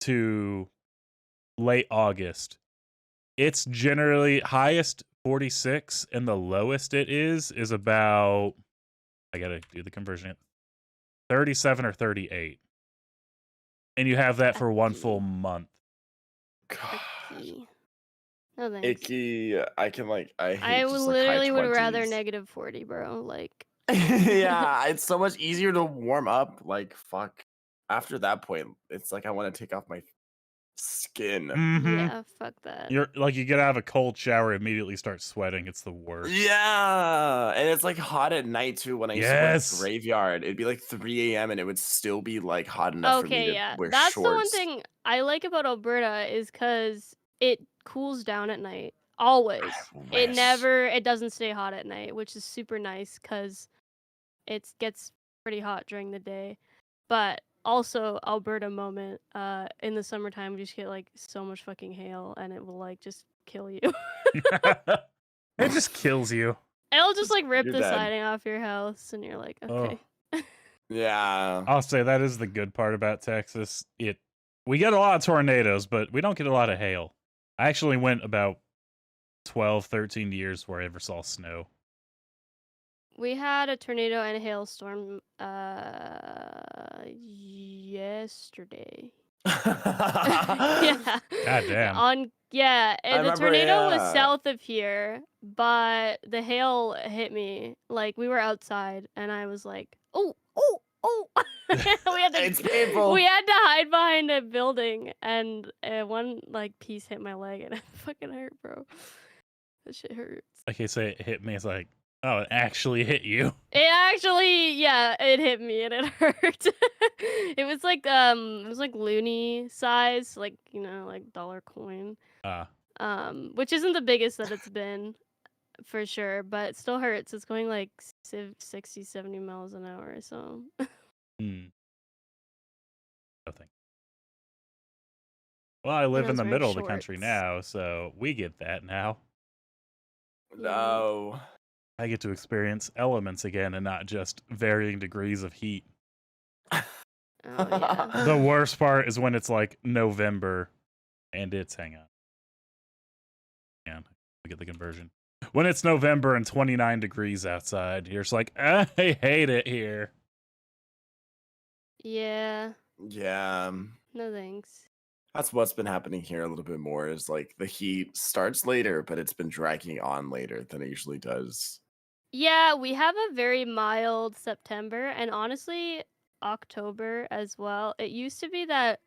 C: to late August, it's generally highest 46 and the lowest it is about, I gotta do the conversion, 37 or 38. And you have that for one full month.
B: God.
D: Icky. No thanks.
B: Icky. I can like. I hate.
D: I
B: just,
D: would
B: like, high
D: literally would rather
B: 20s.
D: -40, bro. Like.
B: Yeah, it's so much easier to warm up. Like, fuck. After that point, it's like I want to take off my skin.
C: Mhm.
D: Yeah, fuck that.
C: You're like, you get out of a cold shower, immediately start sweating. It's the worst.
B: Yeah, and it's like hot at night too. When I used to
C: Yes.
B: work graveyard, it'd be like 3 a.m. and it would still be like hot enough for me
D: Okay,
B: to
D: yeah.
B: wear
D: That's
B: shorts.
D: the one thing I like about Alberta is because it cools down at night. Always.
B: Wish.
D: It doesn't stay hot at night, which is super nice because it gets pretty hot during the day. But also Alberta moment, in the summertime we just get like so much fucking hail and it will like just kill you.
C: It just kills you.
D: It'll just like rip
B: You're
D: the
B: dead.
D: siding off your house and you're like, okay.
B: Yeah.
C: I'll say that is the good part about Texas. We get a lot of tornadoes, but we don't get a lot of hail. I actually went about 12, 13 years where I ever saw snow.
D: We had a tornado and a hailstorm yesterday. Yeah.
C: God damn.
D: And the
B: remember,
D: tornado was
B: yeah.
D: south of here, but the hail hit me. Like we were outside and I was like, oh. we had to
B: It's painful.
D: We had to hide behind a building and one like piece hit my leg and it fucking hurt, bro. That shit hurts.
C: Okay, so it hit me. It's like, oh, it actually hit you.
D: It hit me and it hurt. It was like loony size, like, you know, like dollar coin. Which isn't the biggest that it's been for sure, but it still hurts. It's going like 60, 70 miles an hour, so.
C: Nothing. Well, I live
D: I
C: in
D: was
C: the
D: wearing
C: middle of the country
D: shorts.
C: now, so we get that now.
B: No.
C: I get to experience elements again and not just varying degrees of heat.
D: Oh yeah.
C: The worst part is when it's like November and it's, hang on. Yeah, we get the conversion. When it's November and 29 degrees outside, you're just like, I hate it here.
D: Yeah.
B: Yeah.
D: No thanks.
B: That's what's been happening here a little bit more is like the heat starts later, but it's been dragging on later than it usually does.
D: Yeah, we have a very mild September and honestly October as well. It used to be that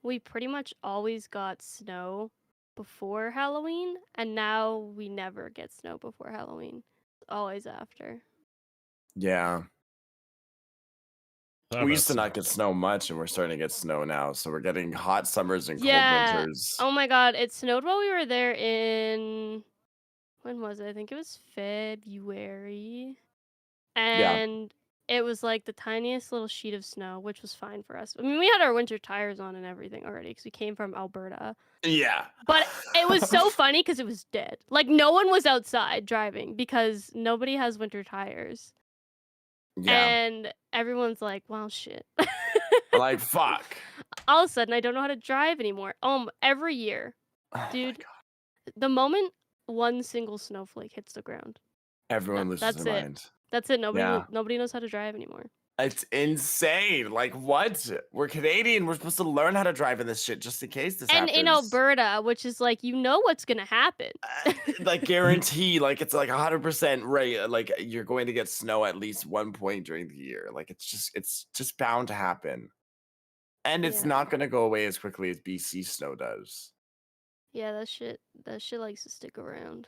D: we pretty much always got snow before Halloween, and now we never get snow before Halloween. It's always after.
B: Yeah.
C: Sorry
B: We
C: about
B: used to not
C: snow.
B: get snow much, and we're starting to get snow now. So we're getting hot summers and
D: Yeah.
B: cold winters.
D: Oh my god, it snowed while we were there in... When was it? I think it was February.
B: Yeah.
D: And it was like the tiniest little sheet of snow, which was fine for us. I mean, we had our winter tires on and everything already because we came from Alberta.
B: Yeah.
D: But it was so funny because it was dead. Like, no one was outside driving because nobody has winter tires.
B: Yeah.
D: And everyone's like, well, shit.
B: Like, fuck.
D: All of a sudden, I don't know how to drive anymore. Every year,
B: Oh my
D: dude,
B: God.
D: the moment one single snowflake hits the ground,
B: Everyone loses
D: that's
B: their
D: it.
B: mind.
D: That's it.
B: Yeah.
D: Nobody knows how to drive anymore.
B: It's insane. Like, what? We're Canadian. We're supposed to learn how to drive in this shit just in case this
D: And
B: happens.
D: in Alberta, which is like, you know what's gonna happen.
B: Like, guarantee, like, it's like 100% right. Like, you're going to get snow at least one point during the year. Like, it's just bound to happen. And it's
D: Yeah.
B: not going to go away as quickly as BC snow does.
D: Yeah, that shit likes to stick around.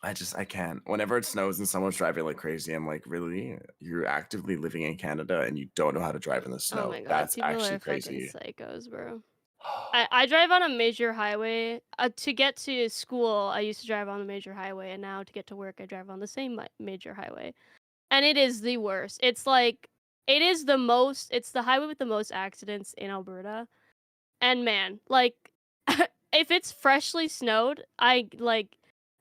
B: I can't. Whenever it snows and someone's driving like crazy, I'm like, really? You're actively living in Canada and you don't know how to drive in the snow.
D: Oh my god,
B: That's
D: people
B: actually
D: are
B: crazy.
D: fucking psychos, bro. I drive on a major highway. To get to school, I used to drive on the major highway, and now to get to work, I drive on the same major highway. And it is the worst. It's like, it's the highway with the most accidents in Alberta. And man, like, if it's freshly snowed,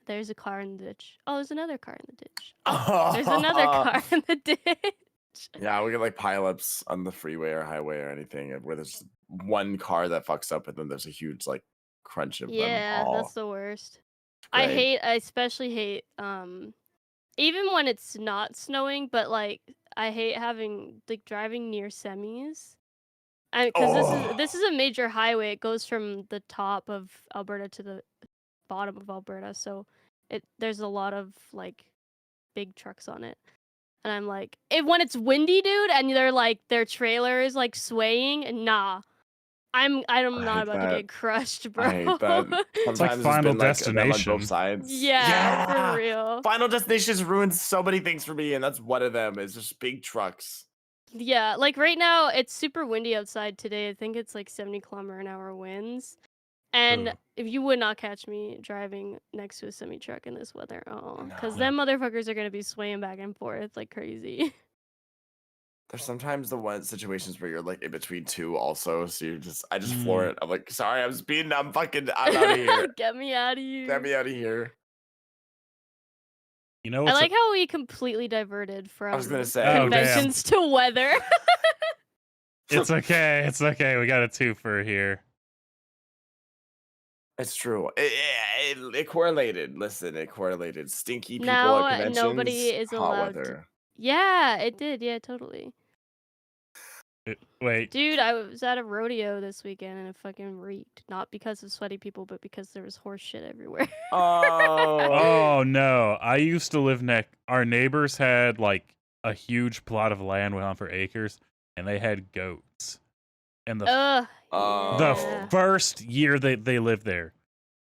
D: there's a car in the ditch. Oh, there's another car in the ditch. Oh, there's another car in the ditch.
B: Yeah, we get like pileups on the freeway or highway or anything where there's one car that fucks up and then there's a huge like crunch of them
D: Yeah,
B: all.
D: that's the worst.
B: Great.
D: I especially hate, even when it's not snowing, but like, I hate having, like, driving near semis. Because this is a major highway. It goes from the top of Alberta to the bottom of Alberta, so there's a lot of like big trucks on it. And I'm like, when it's windy, dude, and their trailer is like swaying, and nah, I'm
B: I
D: not
B: hate
D: about to
B: that.
D: get crushed, bro.
B: I hate that.
C: It's like
B: Sometimes
C: Final
B: been like them on
C: Destination.
B: both sides.
D: Yeah, for real.
B: Final Destination's ruined so many things for me, and that's one of them. Is just big trucks.
D: Yeah, like right now it's super windy outside today. I think it's like 70 km/h winds. And
C: Ooh.
D: if you would not catch me driving next to a semi truck in this weather, because
B: No.
D: them motherfuckers are gonna be swaying back and forth like crazy.
B: There's sometimes the one situations where you're like in between two also, so I just floor it. I'm like, sorry, I'm speeding. I'm out of here.
D: Get me out of here.
B: Get me out of here.
C: You know
D: I
C: what's
D: like how we completely diverted
B: I was
D: from
B: gonna say.
C: Oh, damn.
D: conventions to weather.
C: It's okay. It's okay. We got a twofer here.
B: It's true. It correlated. Listen, it correlated. Stinky people
D: Now,
B: at conventions.
D: nobody is
B: hot
D: allowed to-
B: weather.
D: Yeah, it did. Yeah, totally.
C: Wait.
D: Dude, I was at a rodeo this weekend and it fucking reeked. Not because of sweaty people, but because there was horse shit everywhere.
B: Oh.
C: Oh no! I used to live next. Our neighbors had like a huge plot of land went on for acres, and they had goats. And the
D: Ugh.
B: Oh.
D: yeah.
C: first year they lived there,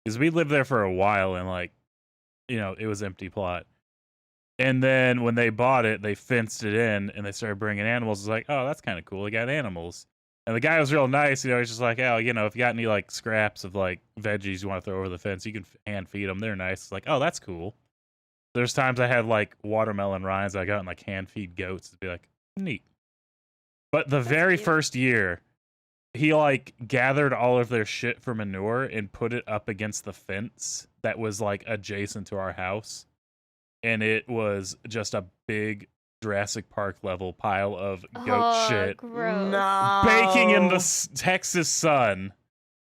C: because we lived there for a while, and like, it was empty plot. And then when they bought it, they fenced it in, and they started bringing animals. It's like, oh, that's kind of cool. They got animals. And the guy was real nice. He's just like, oh, if you got any like scraps of like veggies you want to throw over the fence, you can hand feed them. They're nice. It's like, oh, that's cool. There's times I had like watermelon rinds I got and like hand feed goats to be like, neat. But the very
D: cute.
C: first year, he like gathered all of their shit for manure and put it up against the fence that was like adjacent to our house. And it was just a big Jurassic Park level pile of goat shit.
D: Gross.
B: No.
C: Baking in the Texas sun,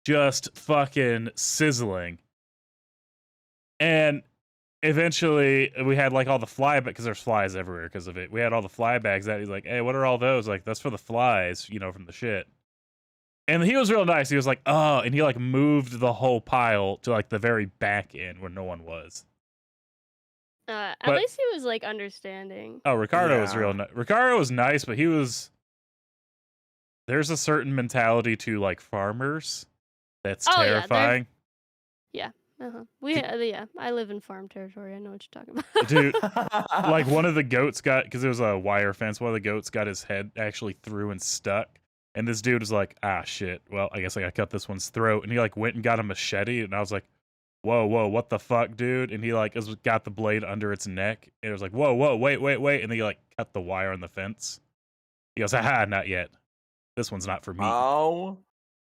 C: just fucking sizzling. And eventually we had like all the fly, because there's flies everywhere because of it. We had all the fly bags out. He's like, hey, what are all those? Like, that's for the flies, from the shit. And he was real nice. He was like, oh, and he like moved the whole pile to like the very back end where no one was.
D: At
C: But-
D: least he was like understanding.
C: Oh, Ricardo was
B: Yeah.
C: real nice. Ricardo was nice, but there's a certain mentality to like farmers that's
D: Oh, yeah, they're-
C: terrifying.
D: I live in farm territory. I know what you're talking about.
C: Dude, like one of the goats because it was a wire fence, one of the goats got his head actually through and stuck. And this dude was like, ah, shit. Well, I guess I gotta cut this one's throat. And he like went and got a machete. And I was like, whoa, what the fuck, dude? And he like got the blade under its neck. And it was like, whoa, wait. And then he like cut the wire on the fence. He goes, haha, not yet. This one's not for me.
B: Oh,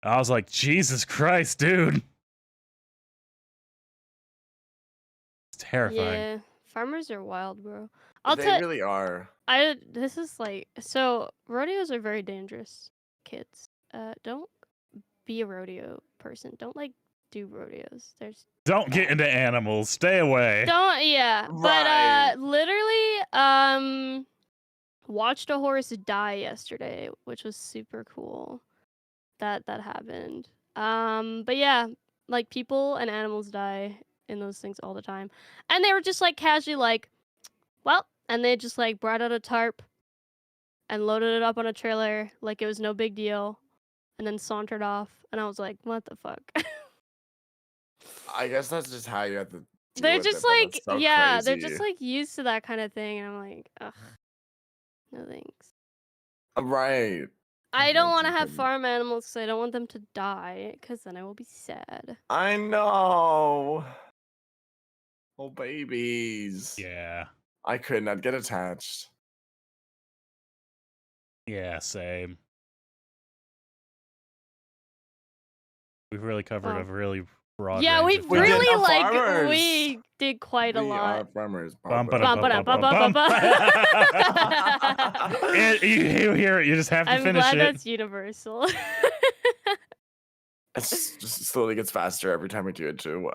C: I was like, Jesus Christ, dude. It's terrifying.
D: Yeah, farmers are wild, bro.
B: they really are.
D: This is like, so rodeos are very dangerous, kids. Don't be a rodeo person. Don't like do rodeos. There's
C: Don't get into animals. Stay away.
D: don't yeah.
B: Right.
D: But literally watched a horse die yesterday, which was super cool. That happened. But yeah, like people and animals die in those things all the time. And they were just like casually like, well, and they just like brought out a tarp and loaded it up on a trailer like it was no big deal and then sauntered off. And I was like, what the fuck?
B: I guess that's just how you have to.
D: They're
B: deal with
D: just
B: it, but
D: like,
B: that's so
D: yeah, they're
B: crazy.
D: just like used to that kind of thing. And I'm like, ugh, no thanks.
B: Right.
D: I don't
B: Like,
D: want to
B: you
D: have
B: couldn't-
D: farm animals because I don't want them to die because then I will be sad.
B: I know. Oh, babies.
C: Yeah.
B: I could not get attached.
C: Yeah, same. We've really covered
D: Oh.
C: a really broad
D: Yeah,
C: range
D: we
C: of
B: We did
C: topics.
D: really
B: the
D: like
B: farmers.
D: we did quite a
B: We
D: lot.
B: are farmers.
C: Bum,
B: Bum,
C: ba-da,
B: bum,
C: bum,
B: bum,
C: bum,
B: bum.
C: You hear it, you just have to
D: I'm
C: finish
D: glad
C: it.
D: that's universal.
B: It just slowly gets faster every time we do it too.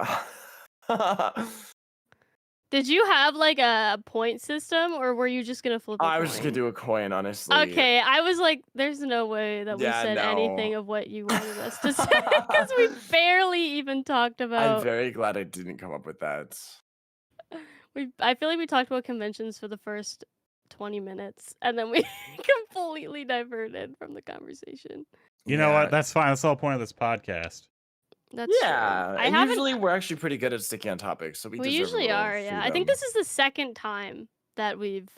D: Did you have like a point system or were you just gonna flip a
B: I was just gonna
D: coin?
B: do a coin, honestly.
D: Okay, I was like, there's no way that we
B: Yeah,
D: said anything
B: no.
D: of what you wanted us to say because we barely even talked
B: I'm
D: about.
B: very glad I didn't come up with that.
D: I feel like we talked about conventions for the first 20 minutes and then we completely diverted from the conversation.
C: You know
B: Yeah.
C: what? That's fine. That's the whole point of this podcast.
D: That's
B: Yeah,
D: true. I
B: and
D: haven't.
B: usually we're actually pretty good at sticking on topics, so we
D: We
B: deserve a
D: usually
B: little
D: are, yeah. I think
B: freedom.
D: this is the second time that we've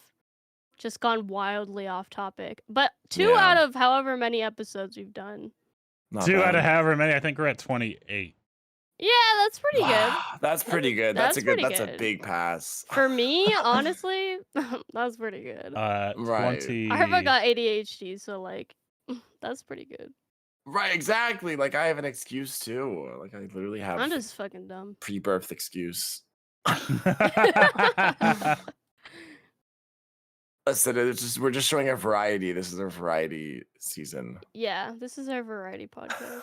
D: just gone wildly off topic. But two
B: Yeah.
D: out of however many episodes we've done.
B: Not
C: 2 out of
B: bad.
C: however many. I think we're at 28.
D: Yeah, that's pretty good.
B: Wow, that's pretty good. That's a
D: that's
B: good.
D: pretty
B: That's a
D: good.
B: big pass.
D: For me, honestly, that's pretty good.
B: Right.
C: 20.
D: Arva got ADHD, so like, that's pretty good.
B: Right, exactly. Like I have an excuse too. Like I literally have
D: I'm just fucking dumb.
B: pre-birth excuse. Listen, it's just we're just showing a variety. This is a variety season.
D: Yeah, this is our variety podcast.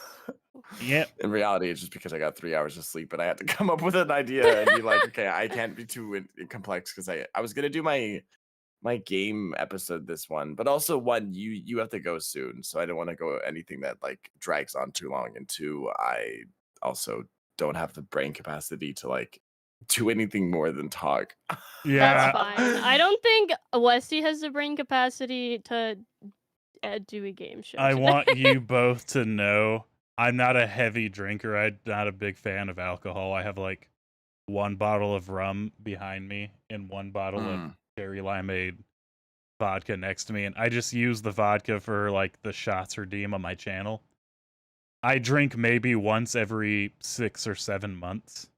C: Yep.
B: In reality, it's just because I got 3 hours of sleep and I had to come up with an idea and be like, okay, I can't be too complex because I was gonna do my game episode this one, but also one you have to go soon, so I don't want to go anything that like drags on too long, and two, I also don't have the brain capacity to like do anything more than talk.
C: Yeah.
D: That's fine. I don't think Westy has the brain capacity to do a game show.
C: I
D: today.
C: want you both to know I'm not a heavy drinker. I'm not a big fan of alcohol. I have like 1 bottle of rum behind me and 1 bottle of cherry limeade vodka next to me, and I just use the vodka for like the shots redeem on my channel. I drink maybe once every 6 or 7 months.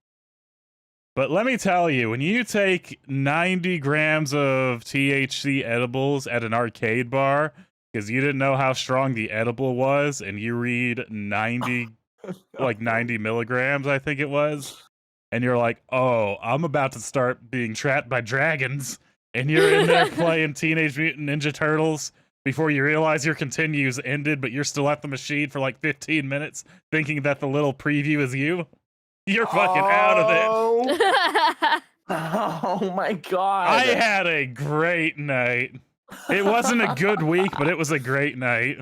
C: But let me tell you, when you take 90 grams of THC edibles at an arcade bar, because you didn't know how strong the edible was, and you read 90 like 90 milligrams, I think it was, and you're like, oh, I'm about to start being trapped by dragons, and you're in there playing Teenage Mutant Ninja Turtles before you realize your continues ended, but you're still at the machine for like 15 minutes thinking that the little preview is you. You're fucking out of it.
B: Oh my god.
C: I had a great night. It wasn't a good week, but it was a great night.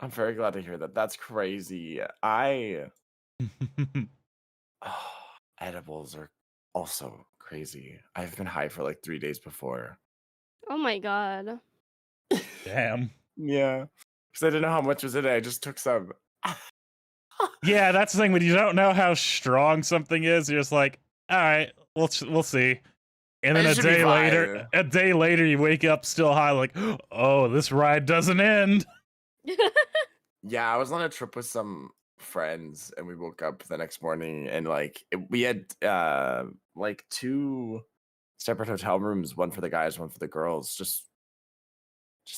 B: I'm very glad to hear that. That's crazy. Edibles are also crazy. I've been high for like 3 days before.
D: Oh my god.
C: Damn.
B: Yeah. Because I didn't know how much was in it. I just took some.
C: Yeah, that's the thing. When you don't know how strong something is, you're just like, all right, we'll see. And then
B: It
C: a
B: should be
C: day later, you wake up still high, like, oh, this ride doesn't end.
B: Yeah, I was on a trip with some friends, and we woke up the next morning, and like we had like 2 separate hotel rooms, one for the guys, one for the girls, just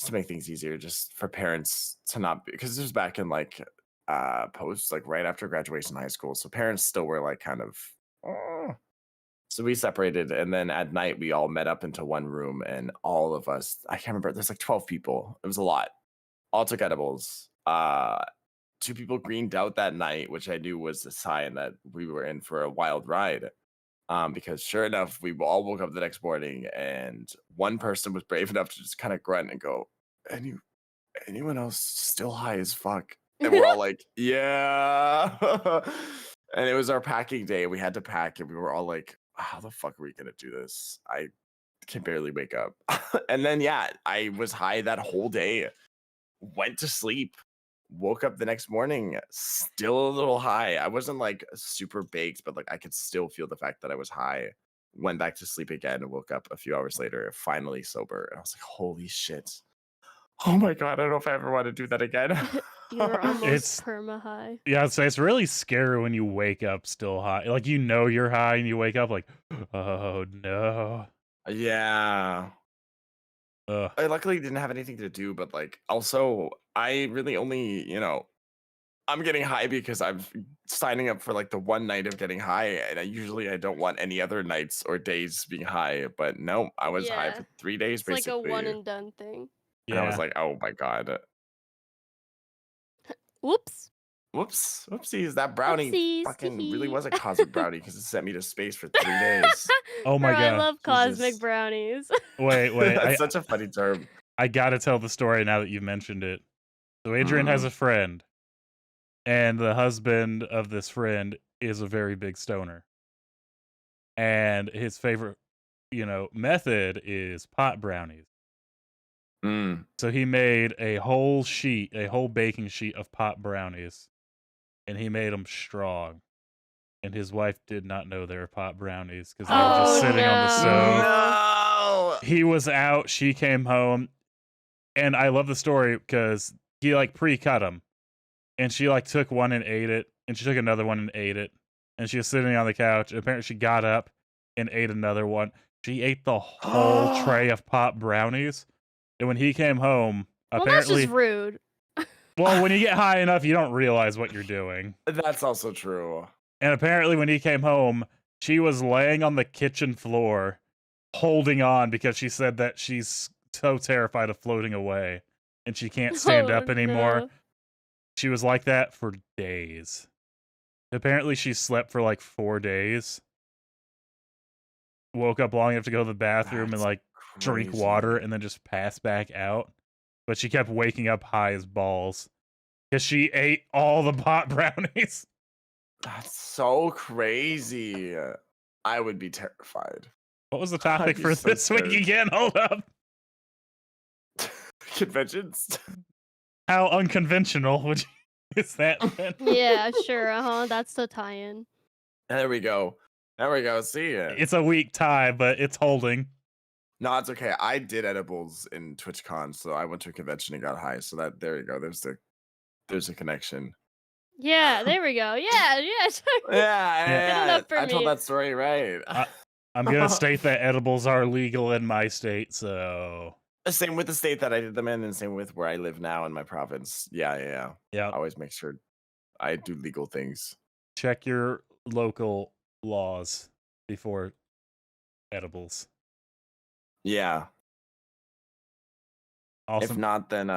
B: to make things easier, just for parents to not be, because this was back in like post, like right after graduation high school, so parents still were like kind of so we separated, and then at night we all met up into one room, and all of us, I can't remember, there's like 12 people, it was a lot, all took edibles. 2 people greened out that night, which I knew was a sign that we were in for a wild ride. Because sure enough, we all woke up the next morning, and one person was brave enough to just kind of grunt and go, anyone else still high as fuck? And we're all like, yeah. And it was our packing day. We had to pack, and we were all like, how the fuck are we gonna do this? I can barely wake up. And then yeah, I was high that whole day, went to sleep, woke up the next morning still a little high. I wasn't like super baked, but like I could still feel the fact that I was high. Went back to sleep again and woke up a few hours later, finally sober. And I was like, holy shit. Oh my God, I don't know if I ever want to do that again.
D: You're almost
C: It's-
D: perma high.
C: Yeah, I'd say it's really scary when you wake up still high. Like, you know you're high and you wake up like, oh no.
B: Yeah.
C: Ugh.
B: I luckily didn't have anything to do, but like also I really only, I'm getting high because I'm signing up for like the one night of getting high, and I don't want any other nights or days being high. But no, I was high
D: Yeah.
B: for 3 days
D: It's like
B: basically.
D: a one and done thing.
B: And I was
C: Yeah.
B: like, oh my God.
D: Whoops.
B: Whoops. Oopsies. That brownie
D: Whoopsies.
B: fucking really
D: Hee-hee.
B: was a cosmic brownie because it sent me to space for 3 days.
C: Oh my
D: Bro, I
C: God.
D: love cosmic
B: Jesus.
D: brownies.
C: Wait.
B: That's such a funny term.
C: I gotta tell the story now that you've mentioned it. So Adrian has a friend, and the husband of this friend is a very big stoner. And his favorite, method is pot brownies.
B: Mm.
C: So he made a whole baking sheet of pot brownies, and he made them strong. And his wife did not know they were pot brownies because they were just
D: Oh,
C: sitting on the
D: no.
C: stove. He was out, she came home, and I love the story because he like pre-cut them, and she like took one and ate it, and she took another one and ate it, and she was sitting on the couch, and apparently she got up and ate another one. She ate the whole tray of pot brownies, and when he came home,
D: Well, that's
C: apparently,
D: just rude.
C: well, when you get high enough, you don't realize what you're doing.
B: That's also true.
C: And apparently, when he came home, she was laying on the kitchen floor, holding on because she said that she's so terrified of floating away and she can't stand
D: Oh,
C: up anymore.
D: no.
C: She was like that for days. Apparently, she slept for like 4 days. Woke up long enough to go to the bathroom and
B: That's
C: like drink
B: crazy.
C: water and then just pass back out. But she kept waking up high as balls because she ate all the pot brownies.
B: That's so crazy. I would be terrified.
C: What was the topic
B: be
C: for
B: so
C: this week
B: scared.
C: again? Hold up.
B: Conventions?
C: How unconventional would you is that then?
D: Yeah, sure. That's the tie-in.
B: There we go. See ya.
C: It's a weak tie, but it's holding.
B: No, it's okay. I did edibles in TwitchCon, so I went to a convention and got high. So there you go. There's a connection.
D: Yeah, there we go. Yeah.
B: Yeah,
D: Good enough for
B: I told
D: me.
B: that story right.
C: I'm gonna state that edibles are legal in my state, so
B: Same with the state that I did them in, and same with where I live now in my province. Yeah. I
C: yeah.
B: always make sure I do legal things.
C: Check your local laws before edibles.
B: Yeah.
C: Also,
B: If not, then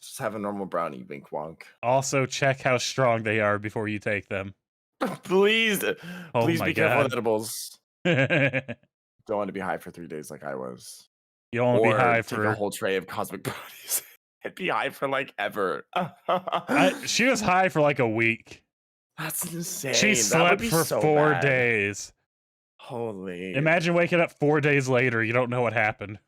B: just have a normal brownie. Wink wonk.
C: also check how strong they are before you take them.
B: Please,
C: Oh
B: please
C: my
B: be careful with
C: God.
B: edibles.
C: You
B: Don't want to be high for 3 days like I was.
C: don't want to be
B: Or
C: high
B: take
C: for.
B: a whole tray of cosmic brownies and be high for like ever.
C: She was high for like a week.
B: That's insane.
C: She
B: That would
C: slept
B: be
C: for
B: so
C: 4
B: bad.
C: days.
B: Holy.
C: Imagine waking up 4 days later. You don't know what happened.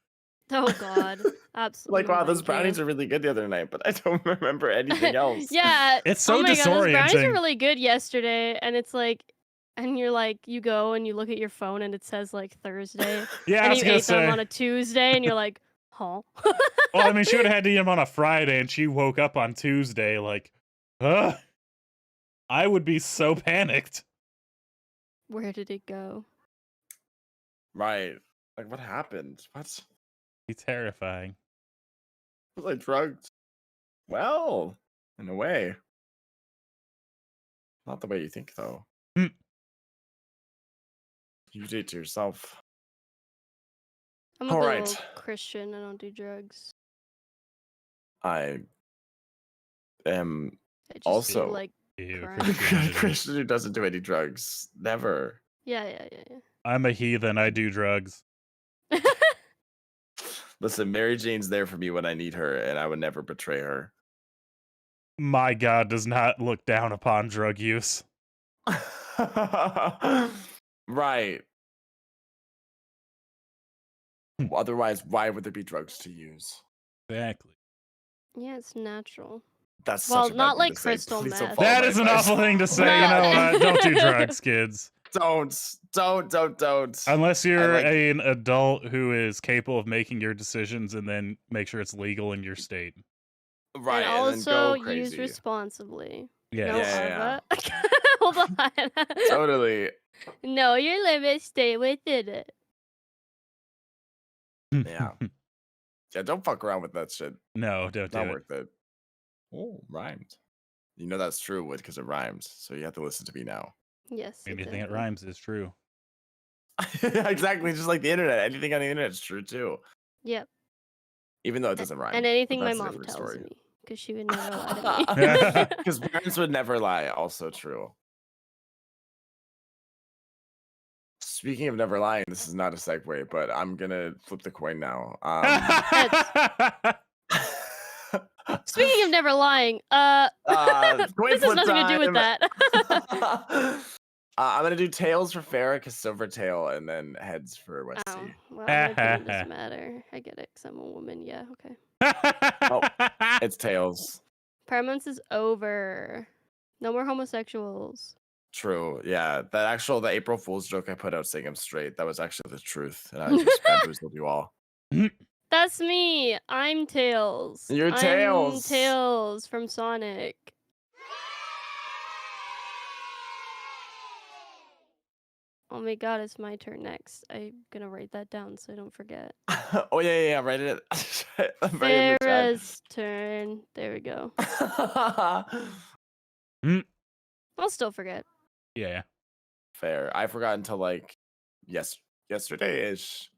D: Oh God, absolutely.
B: Like, wow, those brownies are really good the other night, but I don't remember anything else.
D: Yeah.
C: It's so
D: oh my God, those brownies
C: disorienting.
D: are really good yesterday, and it's like, and you're like, you go and you look at your phone and it says like Thursday,
C: Yeah, I
D: and
C: was
D: you
C: gonna
D: ate them
C: say.
D: on a Tuesday, and you're like, huh?
C: Well, I mean, she would have had to eat them on a Friday, and she woke up on Tuesday like, huh? I would be so panicked.
D: Where did it go?
B: Right. Like, what happened? What?
C: Be terrifying.
B: Was I drugged? Well, in a way. Not the way you think, though.
C: Hmm.
B: You did it to yourself.
D: I'm a
B: All
D: good
B: right.
D: old Christian. I don't do drugs.
B: I am
D: I just
B: Also-
D: do like
C: Ew,
D: crime.
B: a
C: Christianity.
B: Christian who doesn't do any drugs. Never.
D: Yeah.
C: I'm a heathen. I do drugs.
B: Listen, Mary Jane's there for me when I need her, and I would never betray her.
C: My God does not look down upon drug use.
B: Right. Otherwise, why would there be drugs to use?
C: Exactly.
D: Yeah, it's natural.
B: That's
D: Well,
B: such a bad
D: not
B: thing
D: like
B: to say.
D: crystal
B: Please don't
D: meth.
B: follow
C: That
B: my
C: is an
B: advice.
C: awful thing to say.
D: No.
C: You know what? Don't do drugs, kids.
B: Don't.
C: Unless you're
B: like-
C: an adult who is capable of making your decisions and then make sure it's legal in your state.
B: Right,
D: and
B: and
D: also
B: then go
D: use
B: crazy.
D: responsibly.
C: Yeah.
D: No,
B: Yeah.
D: Arva. Hold on.
B: Totally.
D: Know your limits. Stay within it.
B: Yeah. Yeah, don't fuck around with that shit.
C: No, don't
B: It's
C: do
B: not
C: it.
B: worth it. Oh, rhymed. You know that's true because it rhymes, so you have to listen to me now.
D: Yes.
C: Anything that
D: exactly.
C: rhymes is true.
B: Exactly, just like the internet. Anything on the internet is true too.
D: Yep.
B: Even though it doesn't rhyme.
D: And
B: but
D: anything my
B: that's a
D: mom
B: different
D: tells
B: story.
D: me, because she would never lie to me.
B: Because parents would never lie. Also true. Speaking of never lying, this is not a segue, but I'm gonna flip the coin now.
D: Speaking of never lying,
B: coin
D: this has
B: flip
D: nothing to do with
B: time.
D: that.
B: I'm gonna do tails for Farah because Silvertail, and then heads for Westy.
D: Oh, well, my opinion doesn't matter. I get it, because I'm a woman. Yeah, okay.
B: It's tails.
D: Paramount's is over. No more homosexuals.
B: True. Yeah, the April Fool's joke I put out saying I'm straight, that was actually the truth, and I just bamboozled you all.
D: That's me. I'm Tails.
B: You're
D: I'm
B: Tails.
D: Tails from Sonic. Oh my god, it's my turn next. I'm gonna write that down so I don't forget.
B: Oh yeah. Write it. Write it in the chat.
D: Farah's turn. There we go. I'll still forget.
C: Yeah.
B: Fair. I forgot until like yesterday-ish.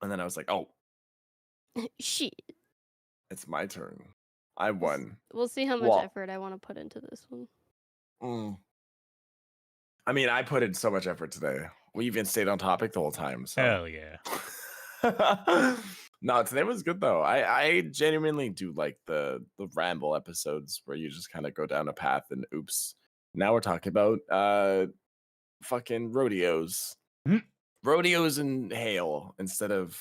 B: And then I was like, oh,
D: Shit.
B: it's my turn. I won.
D: We'll see how much
B: Well-
D: effort I want to put into this one.
B: I mean, I put in so much effort today. We even stayed on topic the whole time. So.
C: Hell yeah.
B: No, today was good though. I genuinely do like the ramble episodes where you just kind of go down a path and oops. Now we're talking about fucking rodeos.
C: Mhm.
B: Rodeos and hail instead of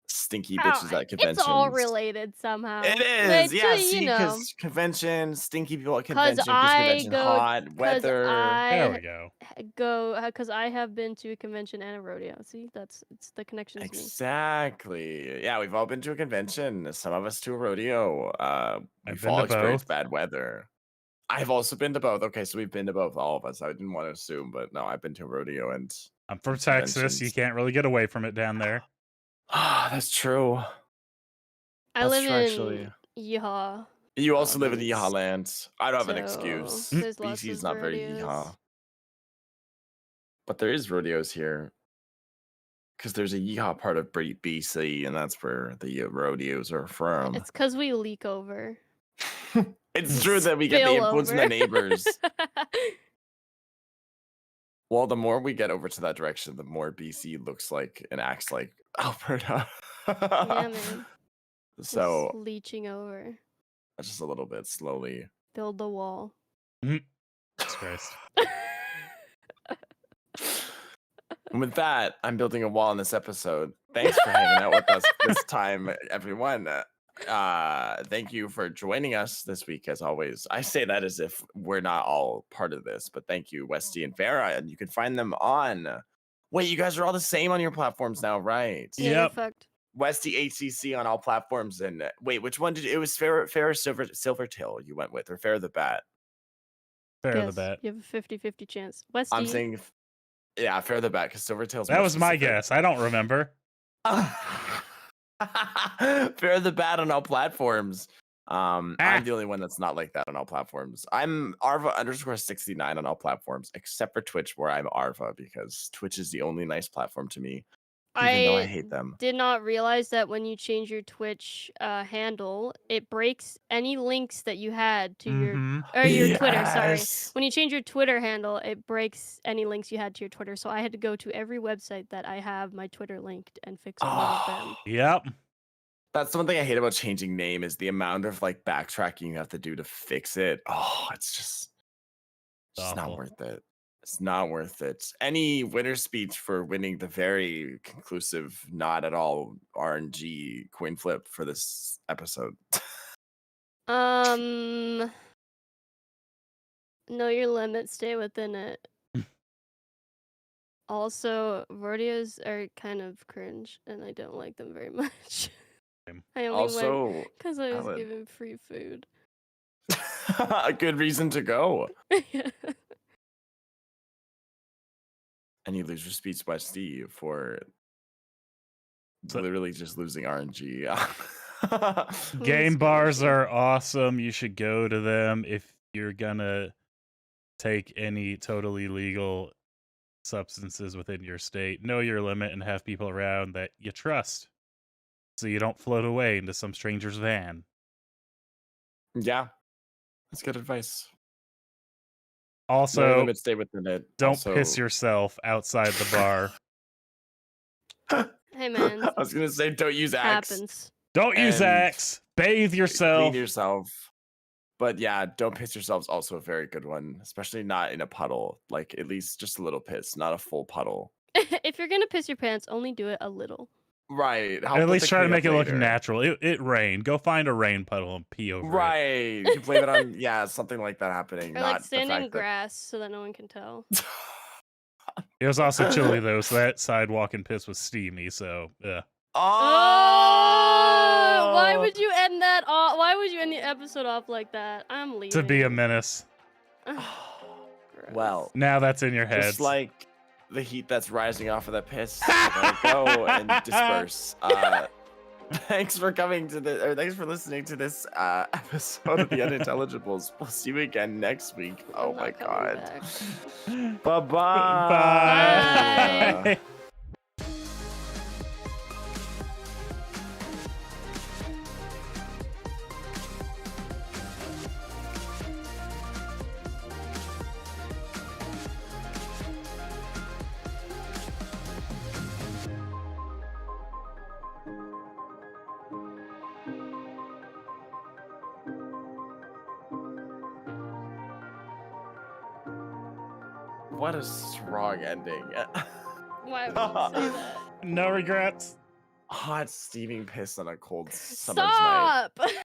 B: stinky bitches at conventions.
D: It's all related somehow.
B: It
D: Like,
B: is, yeah.
D: you
B: See,
D: know,
B: because convention, stinky people at
D: 'Cause
B: convention, because
D: I
B: convention
D: go-
B: hot,
D: 'cause
B: weather.
C: There we
D: I
C: go.
D: go because I have been to a convention and a rodeo. See, it's the connections me.
B: Exactly. Yeah, we've all been to a convention. Some of us to a rodeo. We've
C: been
B: all
C: to
B: experienced
C: both.
B: bad weather. I've also been to both. Okay, so we've been to both, all of us. I didn't want to assume, but no, I've been to a rodeo and
C: I'm from Texas. You
B: conventions.
C: can't really get away from it down there.
B: that's true.
D: I
B: That's
D: live
B: true,
D: in
B: actually.
D: Yeehaw.
B: You also live in the
D: province,
B: Yeehaw land. I don't have an
D: so
B: excuse.
D: there's lots
B: BC is
D: of
B: not very
D: rodeos.
B: Yeehaw. But there is rodeos here. Because there's a Yeehaw part of BC, and that's where the rodeos are from.
D: It's because we leak over.
B: It's true that we get the
D: Spill
B: influence from the
D: over.
B: neighbors. Well, the more we get over to that direction, the more BC looks like and acts like Alberta.
D: Yeah, man.
B: So
D: Just leeching over.
B: just a little bit slowly.
D: Build the wall.
C: Jesus Christ.
B: And with that, I'm building a wall in this episode. Thanks for hanging out with us this time, everyone. Thank you for joining us this week, as always. I say that as if we're not all part of this, but thank you, Westy and Farah. And you can find them on. Wait, you guys are all the same on your platforms now, right?
D: Yeah, you're
C: Yep.
D: fucked.
B: Westy HCC on all platforms. And wait, which one did it was Farah Silvertail you went with, or Farah the Bat?
C: Fair the
D: Yes,
C: bet.
D: you have a 50-50 chance. Westy.
B: I'm saying, yeah, fair the bet because Silvertail's
C: That
B: more
C: was my
B: specific.
C: guess. I don't remember.
B: Fair the bet on all platforms. I'm
C: Ah.
B: the only one that's not like that on all platforms. I'm Arva_69 on all platforms, except for Twitch, where I'm Arva because Twitch is the only nice platform to me, even though I hate them.
D: Did not realize that when you change your Twitch handle, it breaks any links that you had to your Twitter. Sorry,
B: Yes!
D: when you change your Twitter handle, it breaks any links you had to your Twitter. So I had to go to every website that I have my Twitter linked and fix all of them.
C: Yep.
B: That's the one thing I hate about changing name is the amount of like backtracking you have to do to fix it. Oh, it's just not
C: Awful.
B: worth it. It's not worth it. Any winner speech for winning the very conclusive, not at all RNG coin flip for this episode.
D: Know your limit, stay within it. Also, rodeos are kind of cringe, and I don't like them very much. I only went
B: Also,
D: because I was
B: valid.
D: given free food.
B: a good reason to go. And you lose your speech by Steve for literally just losing RNG.
C: Game bars are awesome. You should go to them if you're gonna take any totally legal substances within your state. Know your limit and have people around that you trust, so you don't float away into some stranger's van.
B: Yeah, that's good advice.
C: Also,
B: Know your limit, stay within it.
C: don't piss yourself outside the bar.
D: Hey man,
B: I was gonna say don't use axe.
D: happens.
C: Don't use
B: And
C: axe. Bathe yourself.
B: Clean yourself. But yeah, don't piss yourselves. Also a very good one, especially not in a puddle. Like at least just a little piss, not a full puddle.
D: If you're gonna piss your pants, only do it a little.
B: Right.
C: At least try to make it look natural. It rained. Go find a rain puddle and pee over it.
B: Right. You blame it on something like that happening.
D: Or
B: not
D: like stand
B: the
D: in
B: fact
D: grass so that no one can tell.
C: It was also chilly though, so that sidewalk and piss was steamy. So yeah.
D: Oh! Why would you end that off? Why would you end the episode off like that? I'm leaving.
C: To be a menace.
B: Well,
C: now that's in your head.
B: Just like the heat that's rising off of that piss. Go and disperse. Thanks for coming to thanks for listening to this episode of The Unintelligibles. We'll see you again next week. Oh my god. Bye-bye.
C: Bye.
B: What a strong ending.
D: Why would you say that?
C: No regrets.
B: Hot steaming piss on a cold summer's night.
D: Stop!